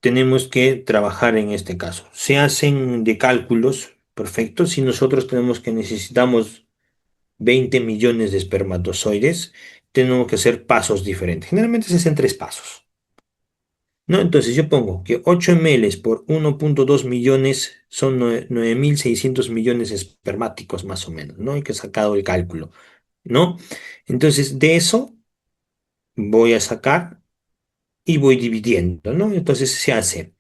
tenemos que trabajar en este caso. Se hacen de cálculos, perfecto. Si nosotros tenemos que necesitamos 20 millones de espermatozoides, tenemos que hacer pasos diferentes. Generalmente se hacen tres pasos, ¿no? Entonces yo pongo que 8 ml por 1,2 millones son 9.600 millones espermáticos más o menos, ¿no? Hay que sacar el cálculo, ¿no? Entonces de eso voy a sacar y voy dividiendo, ¿no? Entonces se hace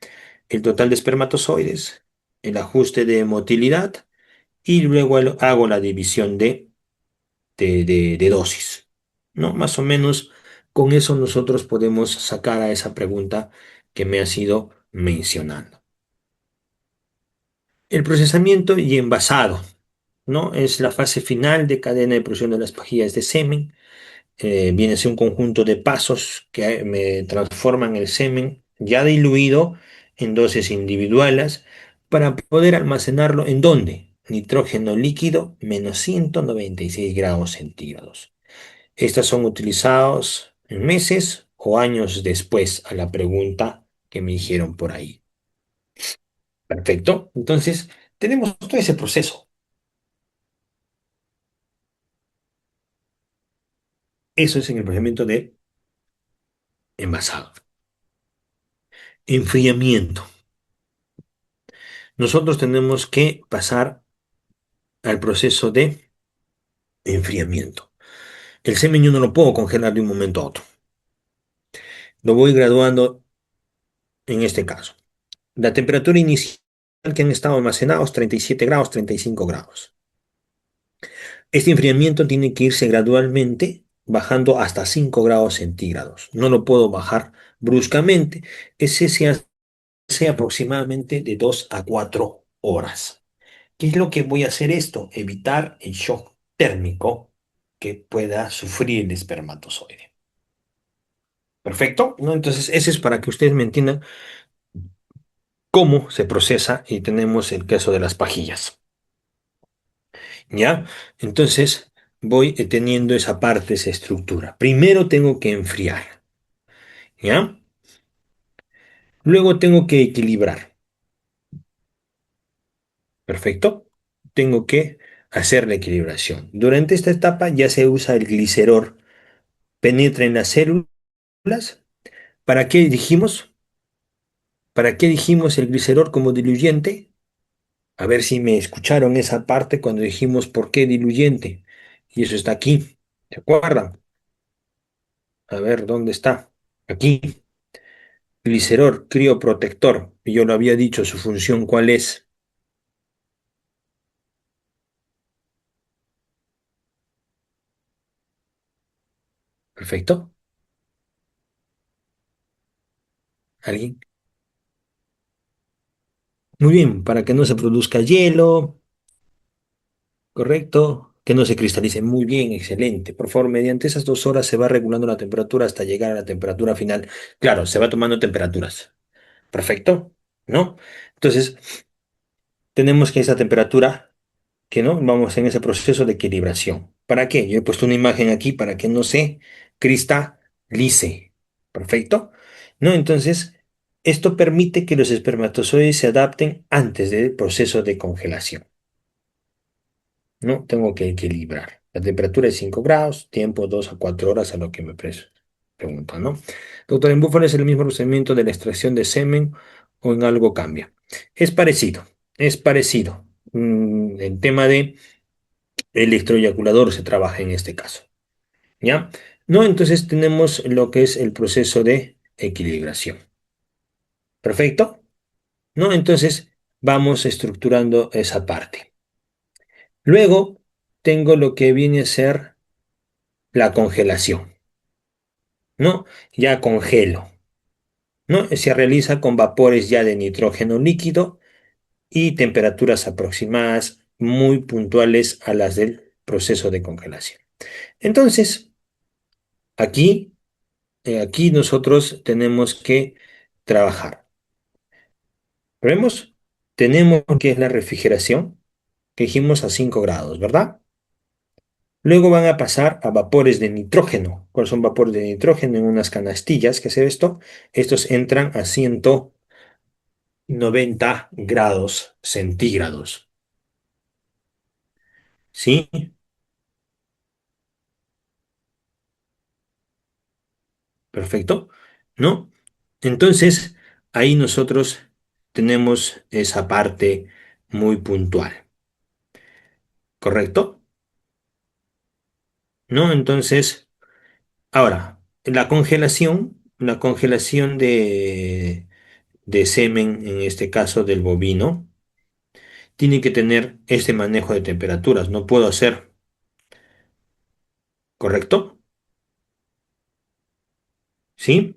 el total de espermatozoides, el ajuste de motilidad y luego hago la división de dosis, ¿no? Más o menos con eso nosotros podemos sacar a esa pregunta que me has ido mencionando. El procesamiento y envasado, ¿no? Es la fase final de cadena de producción de las pajillas de semen. Viene a ser un conjunto de pasos que me transforman el semen ya diluido en dosis individuales para poder almacenarlo ¿en dónde? Nitrógeno líquido menos 196 grados centígrados. Estas son utilizados en meses o años después a la pregunta que me dijeron por ahí. Perfecto. Entonces, tenemos todo ese proceso. Eso es en el procedimiento de envasado. Enfriamiento. Nosotros tenemos que pasar al proceso de enfriamiento. El semen yo no lo puedo congelar de un momento a otro. Lo voy graduando en este caso. La temperatura inicial que han estado almacenados, 37 grados, 35 grados. Este enfriamiento tiene que irse gradualmente bajando hasta 5 grados centígrados. No lo puedo bajar bruscamente, ese se hace aproximadamente de 2 a 4 horas. ¿Qué es lo que voy a hacer esto? Evitar el shock térmico que pueda sufrir el espermatozoide. ¿Perfecto? ¿No? Entonces, ese es para que ustedes me entiendan cómo se procesa y tenemos el caso de las pajillas. ¿Ya? Entonces, voy teniendo esa parte, esa estructura. Primero tengo que enfriar. ¿Ya? Luego tengo que equilibrar. ¿Perfecto? Tengo que hacer la equilibración. Durante esta etapa ya se usa el glicerol. Penetra en las células. ¿Para qué dijimos? ¿Para qué dijimos el glicerol como diluyente? A ver si me escucharon esa parte cuando dijimos por qué diluyente. Y eso está aquí. ¿Se acuerdan? A ver, ¿dónde está? Aquí. Glicerol, crioprotector. Y yo lo había dicho, su función, ¿cuál es? Perfecto. ¿Alguien? Muy bien, para que no se produzca hielo, ¿correcto? Que no se cristalice. Muy bien, excelente. Por favor, mediante esas 2 horas se va regulando la temperatura hasta llegar a la temperatura final. Claro, se va tomando temperaturas. Perfecto, ¿no? Entonces, tenemos que esa temperatura, que no, vamos en ese proceso de equilibración. ¿Para qué? Yo he puesto una imagen aquí para que no se cristalice. Perfecto, ¿no? Entonces, esto permite que los espermatozoides se adapten antes del proceso de congelación. ¿No? Tengo que equilibrar. La temperatura es 5 grados, tiempo 2 a 4 horas a lo que me preguntan, ¿no? Doctor, ¿en búfalo es el mismo procedimiento de la extracción de semen o en algo cambia? Es parecido, es parecido. El tema de electroeyaculador se trabaja en este caso, ¿ya? No, entonces tenemos lo que es el proceso de equilibración. ¿Perfecto? ¿No? Entonces vamos estructurando esa parte. Luego tengo lo que viene a ser la congelación, ¿no? Ya congelo, ¿no? Se realiza con vapores ya de nitrógeno líquido y temperaturas aproximadas muy puntuales a las del proceso de congelación. Entonces, aquí, aquí nosotros tenemos que trabajar. ¿Vemos? Tenemos que es la refrigeración, que dijimos a 5 grados, ¿verdad? Luego van a pasar a vapores de nitrógeno. ¿Cuáles son vapores de nitrógeno? En unas canastillas que hace esto. Estos entran a 190 grados centígrados. ¿Sí? Perfecto. ¿No? Entonces, ahí nosotros tenemos esa parte muy puntual. ¿Correcto? ¿No? Entonces, ahora, la congelación de semen, en este caso del bovino, tiene que tener este manejo de temperaturas. No puedo hacer, ¿correcto? ¿Sí?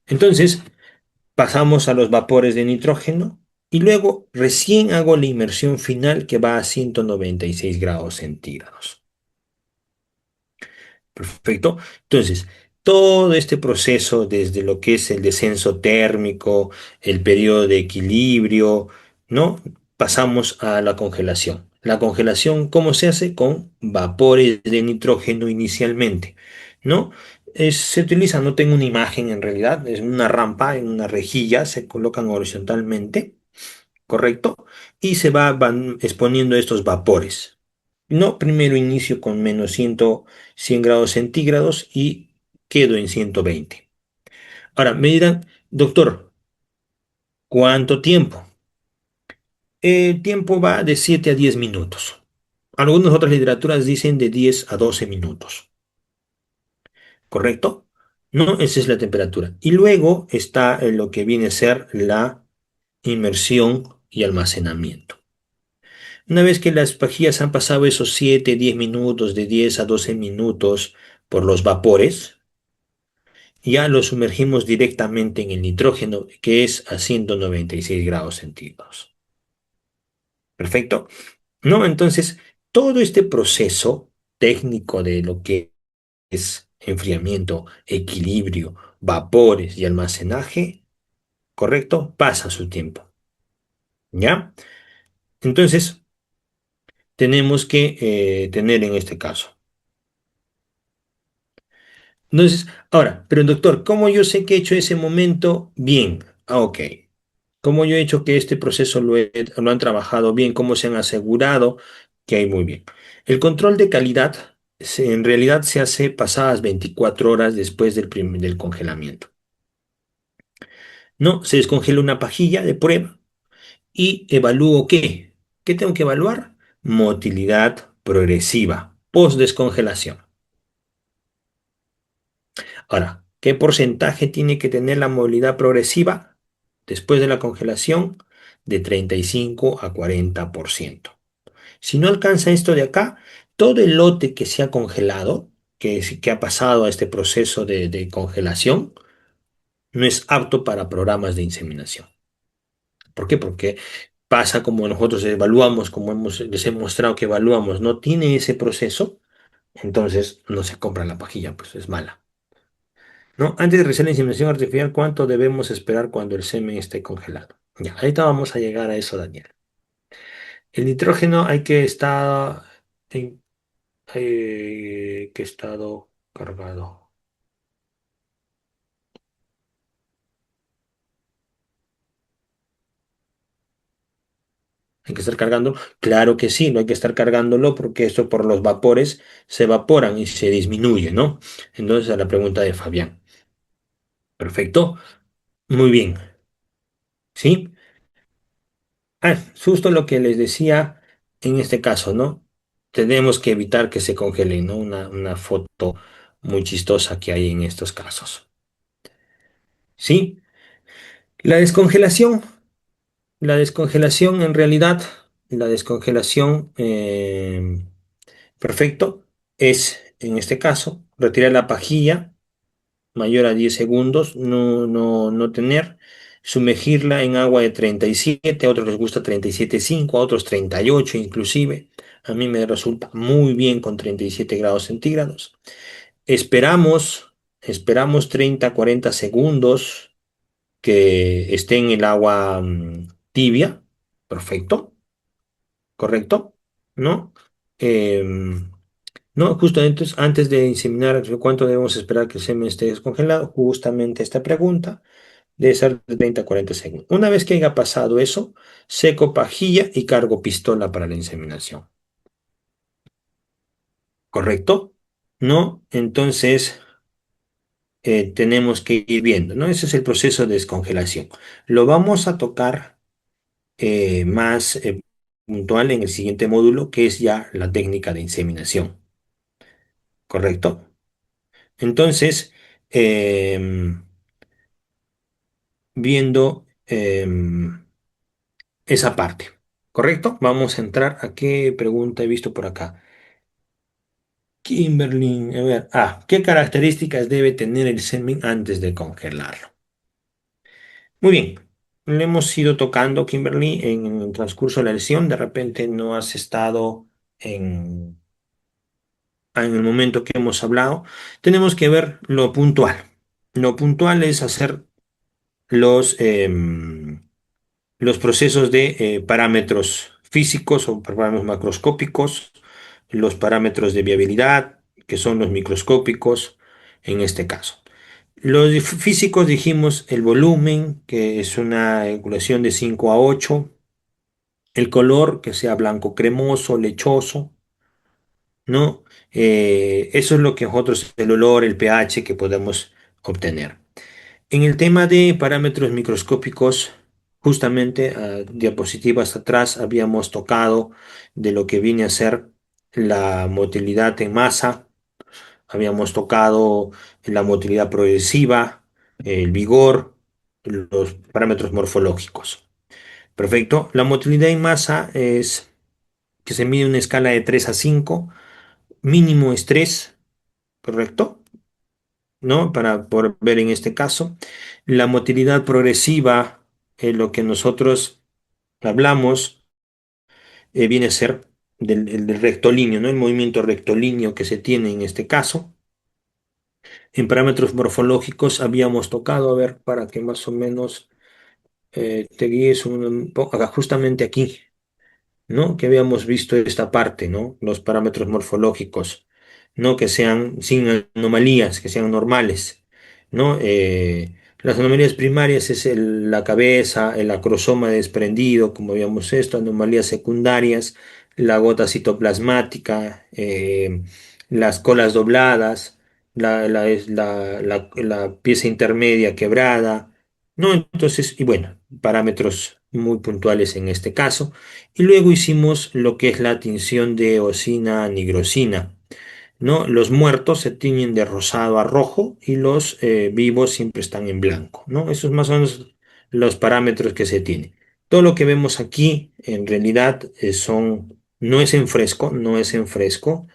Entonces, pasamos a los vapores de nitrógeno y luego recién hago la inmersión final que va a 196 grados centígrados. Perfecto. Entonces, todo este proceso, desde lo que es el descenso térmico, el periodo de equilibrio, ¿no? Pasamos a la congelación. La congelación, ¿cómo se hace? Con vapores de nitrógeno inicialmente, ¿no? Se utiliza, no tengo una imagen en realidad, es una rampa en una rejilla, se colocan horizontalmente, ¿correcto? Y van exponiendo estos vapores. No, primero inicio con menos 100 grados centígrados y quedo en 120. Ahora, me dirán, doctor, ¿cuánto tiempo? El tiempo va de 7 a 10 minutos. Algunas otras literaturas dicen de 10 a 12 minutos, ¿correcto? No, esa es la temperatura. Y luego está lo que viene a ser la inmersión y almacenamiento. Una vez que las pajillas han pasado esos 7, 10 minutos, de 10 a 12 minutos por los vapores, ya lo sumergimos directamente en el nitrógeno, que es a 196 grados centígrados. Perfecto. ¿No? Entonces, todo este proceso técnico de lo que es enfriamiento, equilibrio, vapores y almacenaje, ¿correcto? Pasa su tiempo. ¿Ya? Entonces, tenemos que tener en este caso. Entonces, ahora, pero doctor, ¿cómo yo sé que he hecho ese momento bien? Ah, ok. ¿Cómo yo he hecho que este proceso lo han trabajado bien? ¿Cómo se han asegurado que hay muy bien? El control de calidad en realidad se hace pasadas 24 horas después del congelamiento. No, se descongela una pajilla de prueba y evalúo ¿qué? ¿Qué tengo que evaluar? Motilidad progresiva, post descongelación. Ahora, ¿qué porcentaje tiene que tener la movilidad progresiva después de la congelación? De 35 a 40%. Si no alcanza esto de acá, todo el lote que se ha congelado, que ha pasado a este proceso de congelación, no es apto para programas de inseminación. ¿Por qué? Porque pasa como nosotros evaluamos, como les he mostrado que evaluamos, no tiene ese proceso, entonces no se compra la pajilla, pues es mala. ¿No? Antes de realizar la inseminación artificial, ¿cuánto debemos esperar cuando el semen esté congelado? Ya, ahorita vamos a llegar a eso, Daniel. El nitrógeno hay que estar en qué estado cargado. Hay que estar cargando. Claro que sí, no hay que estar cargándolo porque esto por los vapores se evaporan y se disminuye, ¿no? Entonces a la pregunta de Fabián. Perfecto. Muy bien. ¿Sí? Ah, justo lo que les decía en este caso, ¿no? Tenemos que evitar que se congelen, ¿no? Una foto muy chistosa que hay en estos casos. ¿Sí? La descongelación. La descongelación, en realidad, la descongelación, perfecto, es, en este caso, retirar la pajilla mayor a 10 segundos, no tener, sumergirla en agua de 37, a otros les gusta 37,5, a otros 38 inclusive. A mí me resulta muy bien con 37 grados centígrados. Esperamos 30, 40 segundos que esté en el agua tibia, perfecto, correcto, ¿no? Em, no, justo entonces, antes de inseminar, ¿cuánto debemos esperar que el semen esté descongelado? Justamente esta pregunta debe ser de 30 a 40 segundos. Una vez que haya pasado eso, seco pajilla y cargo pistola para la inseminación, ¿correcto? ¿No? Entonces, tenemos que ir viendo, ¿no? Ese es el proceso de descongelación. Lo vamos a tocar más puntual en el siguiente módulo, que es ya la técnica de inseminación, ¿correcto? Entonces, viendo esa parte, ¿correcto? Vamos a entrar a qué pregunta he visto por acá. Kimberly, a ver, ¿qué características debe tener el semen antes de congelarlo? Muy bien, lo hemos ido tocando, Kimberly, en el transcurso de la lección. De repente no has estado en el momento que hemos hablado. Tenemos que ver lo puntual. Lo puntual es hacer los, los procesos de parámetros físicos o parámetros macroscópicos, los parámetros de viabilidad, que son los microscópicos en este caso. Los físicos dijimos el volumen, que es una ecuación de 5 a 8, el color, que sea blanco cremoso, lechoso, ¿no? Eso es lo que nosotros, el olor, el pH que podemos obtener. En el tema de parámetros microscópicos, justamente diapositivas atrás habíamos tocado de lo que viene a ser la motilidad en masa, habíamos tocado la motilidad progresiva, el vigor, los parámetros morfológicos. Perfecto. La motilidad en masa es que se mide en una escala de 3 a 5, mínimo es 3, ¿correcto? ¿no? Para poder ver en este caso. La motilidad progresiva, lo que nosotros hablamos, viene a ser del rectolíneo, ¿no? El movimiento rectolíneo que se tiene en este caso. En parámetros morfológicos habíamos tocado, a ver, para que más o menos te guíes un poco, justamente aquí, ¿no? Que habíamos visto esta parte, ¿no? Los parámetros morfológicos, ¿no? Que sean sin anomalías, que sean normales, ¿no? Las anomalías primarias es la cabeza, el acrosoma desprendido, como habíamos esto, anomalías secundarias, la gota citoplasmática, las colas dobladas, la pieza intermedia quebrada, ¿no? Entonces, y bueno, parámetros muy puntuales en este caso. Y luego hicimos lo que es la tinción de eosina a nigrosina, ¿no? Los muertos se tiñen de rosado a rojo y los vivos siempre están en blanco, ¿no? Esos más o menos los parámetros que se tienen. Todo lo que vemos aquí en realidad no es en fresco, no es en fresco.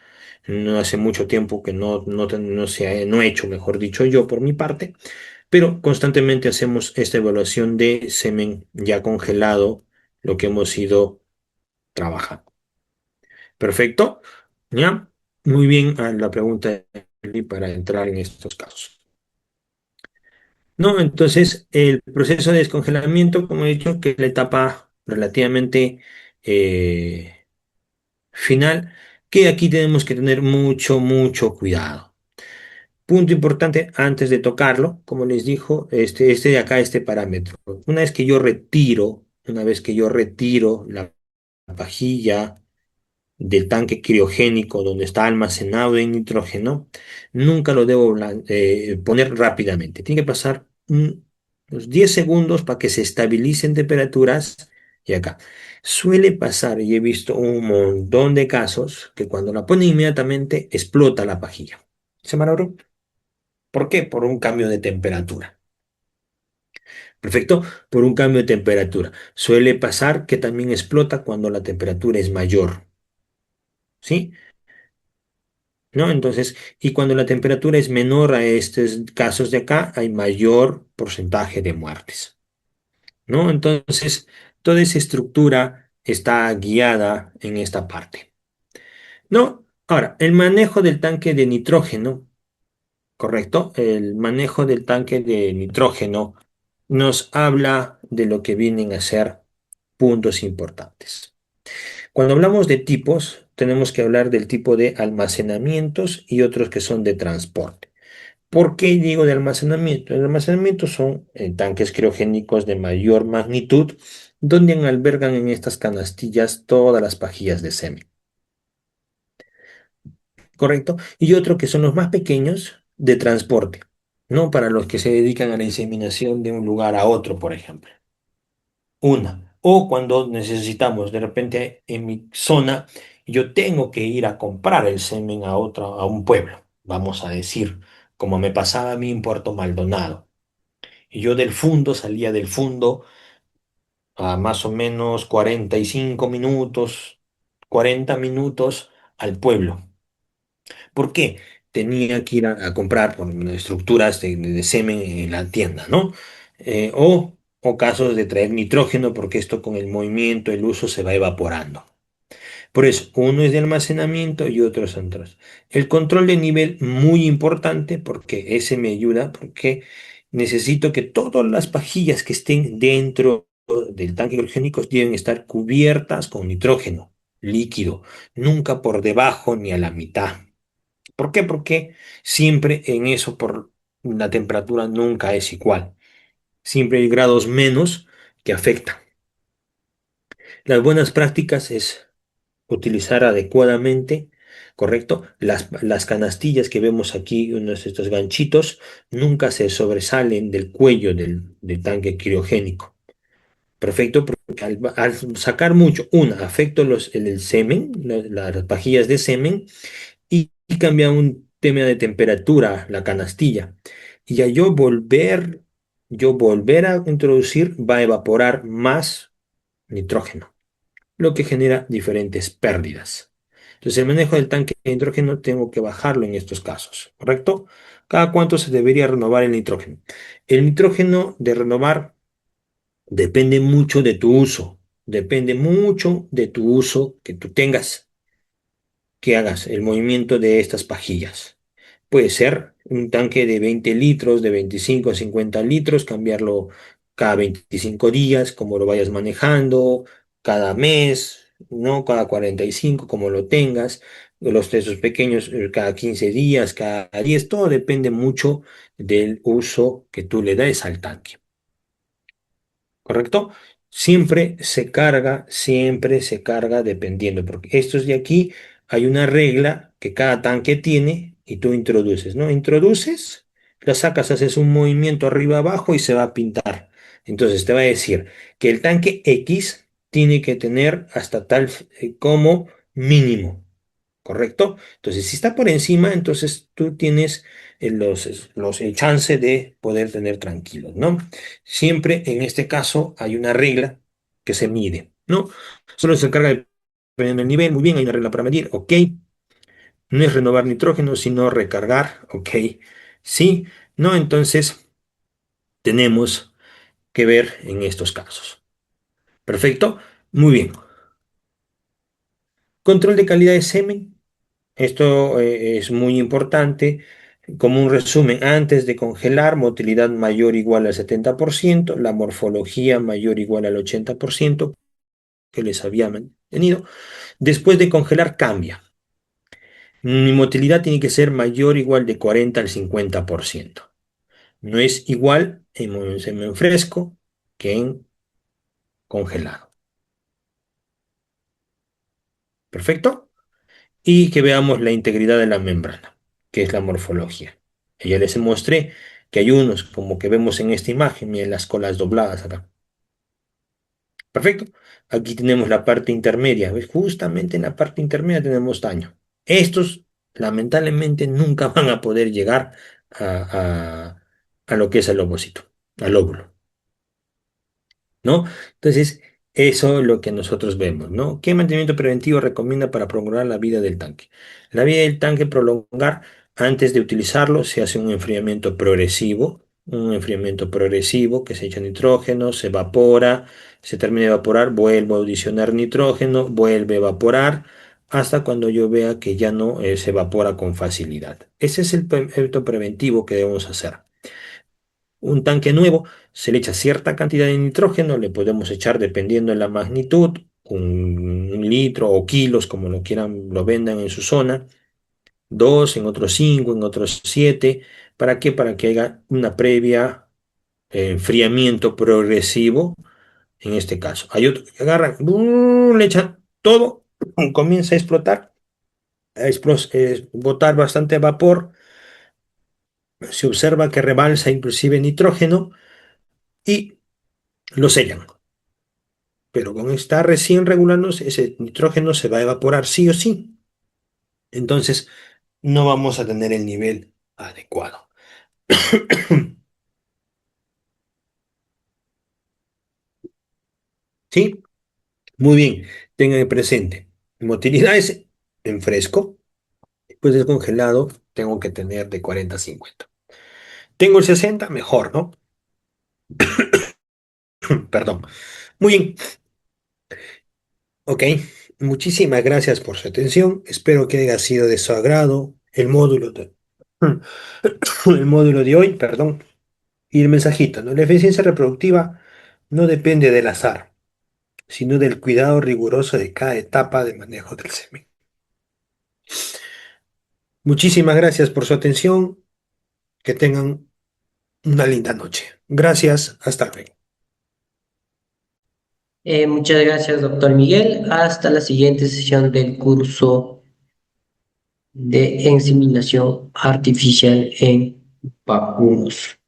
No hace mucho tiempo que no he hecho, mejor dicho, yo por mi parte, pero constantemente hacemos esta evaluación de semen ya congelado, lo que hemos ido trabajando. Perfecto. ¿Ya? Muy bien la pregunta de Eli para entrar en estos casos. ¿No? Entonces, el proceso de descongelamiento, como he dicho, que es la etapa relativamente eh, final, que aquí tenemos que tener mucho, mucho cuidado. Punto importante antes de tocarlo, como les dijo, este de acá, este parámetro. Una vez que yo retiro la pajilla del tanque criogénico donde está almacenado en nitrógeno, nunca lo debo poner rápidamente. Tiene que pasar unos 10 segundos para que se estabilicen temperaturas. Y acá suele pasar, y he visto un montón de casos, que cuando la ponen inmediatamente explota la pajilla. ¿Se me logró? ¿Por qué? Por un cambio de temperatura. Perfecto, por un cambio de temperatura. Suele pasar que también explota cuando la temperatura es mayor. ¿Sí? ¿No? Entonces, y cuando la temperatura es menor a estos casos de acá, hay mayor porcentaje de muertes, ¿no? Entonces, toda esa estructura está guiada en esta parte, ¿no? Ahora, el manejo del tanque de nitrógeno, ¿correcto? El manejo del tanque de nitrógeno nos habla de lo que vienen a ser puntos importantes. Cuando hablamos de tipos, tenemos que hablar del tipo de almacenamientos y otros que son de transporte. ¿Por qué digo de almacenamiento? El almacenamiento son tanques criogénicos de mayor magnitud, donde albergan en estas canastillas todas las pajillas de semen, ¿correcto? Y otro que son los más pequeños de transporte, ¿no? Para los que se dedican a la inseminación de un lugar a otro, por ejemplo. Una. O cuando necesitamos, de repente en mi zona, yo tengo que ir a comprar el semen a un pueblo, vamos a decir, como me pasaba a mí en Puerto Maldonado. Y yo salía del fundo a más o menos 45 minutos, 40 minutos al pueblo. ¿Por qué? Tenía que ir a comprar estructuras de semen en la tienda, ¿no? O casos de traer nitrógeno, porque esto con el movimiento, el uso se va evaporando. Por eso, uno es de almacenamiento y otro es otros. El control de nivel, muy importante, porque ese me ayuda, porque necesito que todas las pajillas que estén dentro del tanque criogénico deben estar cubiertas con nitrógeno líquido, nunca por debajo ni a la mitad. ¿Por qué? Porque siempre en eso, por la temperatura nunca es igual. Siempre hay grados menos que afectan. Las buenas prácticas es utilizar adecuadamente, ¿correcto? Las canastillas que vemos aquí, unos de estos ganchitos, nunca se sobresalen del cuello del tanque criogénico. Perfecto, porque al sacar mucho, afecto el semen, las pajillas de semen, y cambia un tema de temperatura, la canastilla. Y al yo volver a introducir, va a evaporar más nitrógeno, lo que genera diferentes pérdidas. Entonces, el manejo del tanque de nitrógeno tengo que bajarlo en estos casos, ¿correcto? ¿Cada cuánto se debería renovar el nitrógeno? El nitrógeno de renovar depende mucho de tu uso, depende mucho de tu uso que tú tengas, que hagas el movimiento de estas pajillas. Puede ser un tanque de 20 litros, de 25 a 50 litros, cambiarlo cada 25 días, como lo vayas manejando, cada mes, ¿no? Cada 45, como lo tengas. Los esos pequeños, cada 15 días, cada 10, todo depende mucho del uso que tú le das al tanque. ¿Correcto? Siempre se carga dependiendo, porque estos de aquí hay una regla que cada tanque tiene y tú introduces, ¿no? Introduces, la sacas, haces un movimiento arriba abajo y se va a pintar. Entonces te va a decir que el tanque X tiene que tener hasta tal como mínimo. ¿Correcto? Entonces, si está por encima, entonces tú tienes el chance de poder tener tranquilos, ¿no? Siempre en este caso hay una regla que se mide, ¿no? Solo se encarga de dependiendo del nivel, muy bien, hay una regla para medir, ok. No es renovar nitrógeno, sino recargar, ok. Sí, ¿no? Entonces, tenemos que ver en estos casos. Perfecto, muy bien. Control de calidad de semen. Esto es muy importante. Como un resumen, antes de congelar, motilidad mayor o igual al 70%, la morfología mayor o igual al 80% que les había mantenido. Después de congelar, cambia. Mi motilidad tiene que ser mayor o igual de 40 al 50%. No es igual en un semen fresco que en congelado. ¿Perfecto? Y que veamos la integridad de la membrana, que es la morfología. Ya les mostré que hay unos, como que vemos en esta imagen, miren las colas dobladas acá. Perfecto. Aquí tenemos la parte intermedia. ¿Ves? Justamente en la parte intermedia tenemos daño. Estos, lamentablemente, nunca van a poder llegar a lo que es el ovocito, al óvulo. ¿No? Entonces, eso es lo que nosotros vemos, ¿no? ¿Qué mantenimiento preventivo recomienda para prolongar la vida del tanque? La vida del tanque prolongar, antes de utilizarlo, se hace un enfriamiento progresivo que se echa nitrógeno, se evapora, se termina de evaporar, vuelvo a adicionar nitrógeno, vuelve a evaporar, hasta cuando yo vea que ya no se evapora con facilidad. Ese es el efecto preventivo que debemos hacer. Un tanque nuevo se le echa cierta cantidad de nitrógeno, le podemos echar dependiendo de la magnitud, un litro o kilos, como lo quieran, lo vendan en su zona, dos, en otros cinco, en otros siete. ¿Para qué? Para que haya una previa enfriamiento progresivo, en este caso. Hay otros que agarran, le echan todo, comienza a explotar, botar bastante vapor, se observa que rebalsa inclusive nitrógeno y lo sellan. Pero con estar recién regulándose, ese nitrógeno se va a evaporar sí o sí. Entonces, no vamos a tener el nivel adecuado. ¿Sí? Muy bien. Tengan presente. Motilidad es en fresco. Después del congelado, tengo que tener de 40 a 50. Tengo el 60, mejor, ¿no? Perdón. Muy bien. Ok. Muchísimas gracias por su atención. Espero que haya sido de su agrado el módulo de hoy, perdón. Y el mensajito, ¿no? La eficiencia reproductiva no depende del azar, sino del cuidado riguroso de cada etapa de manejo del semen. Muchísimas gracias por su atención. Que tengan una linda noche. Gracias. Hasta luego. Muchas gracias, doctor Miguel. Hasta la siguiente sesión del curso de inseminación artificial en vacunos.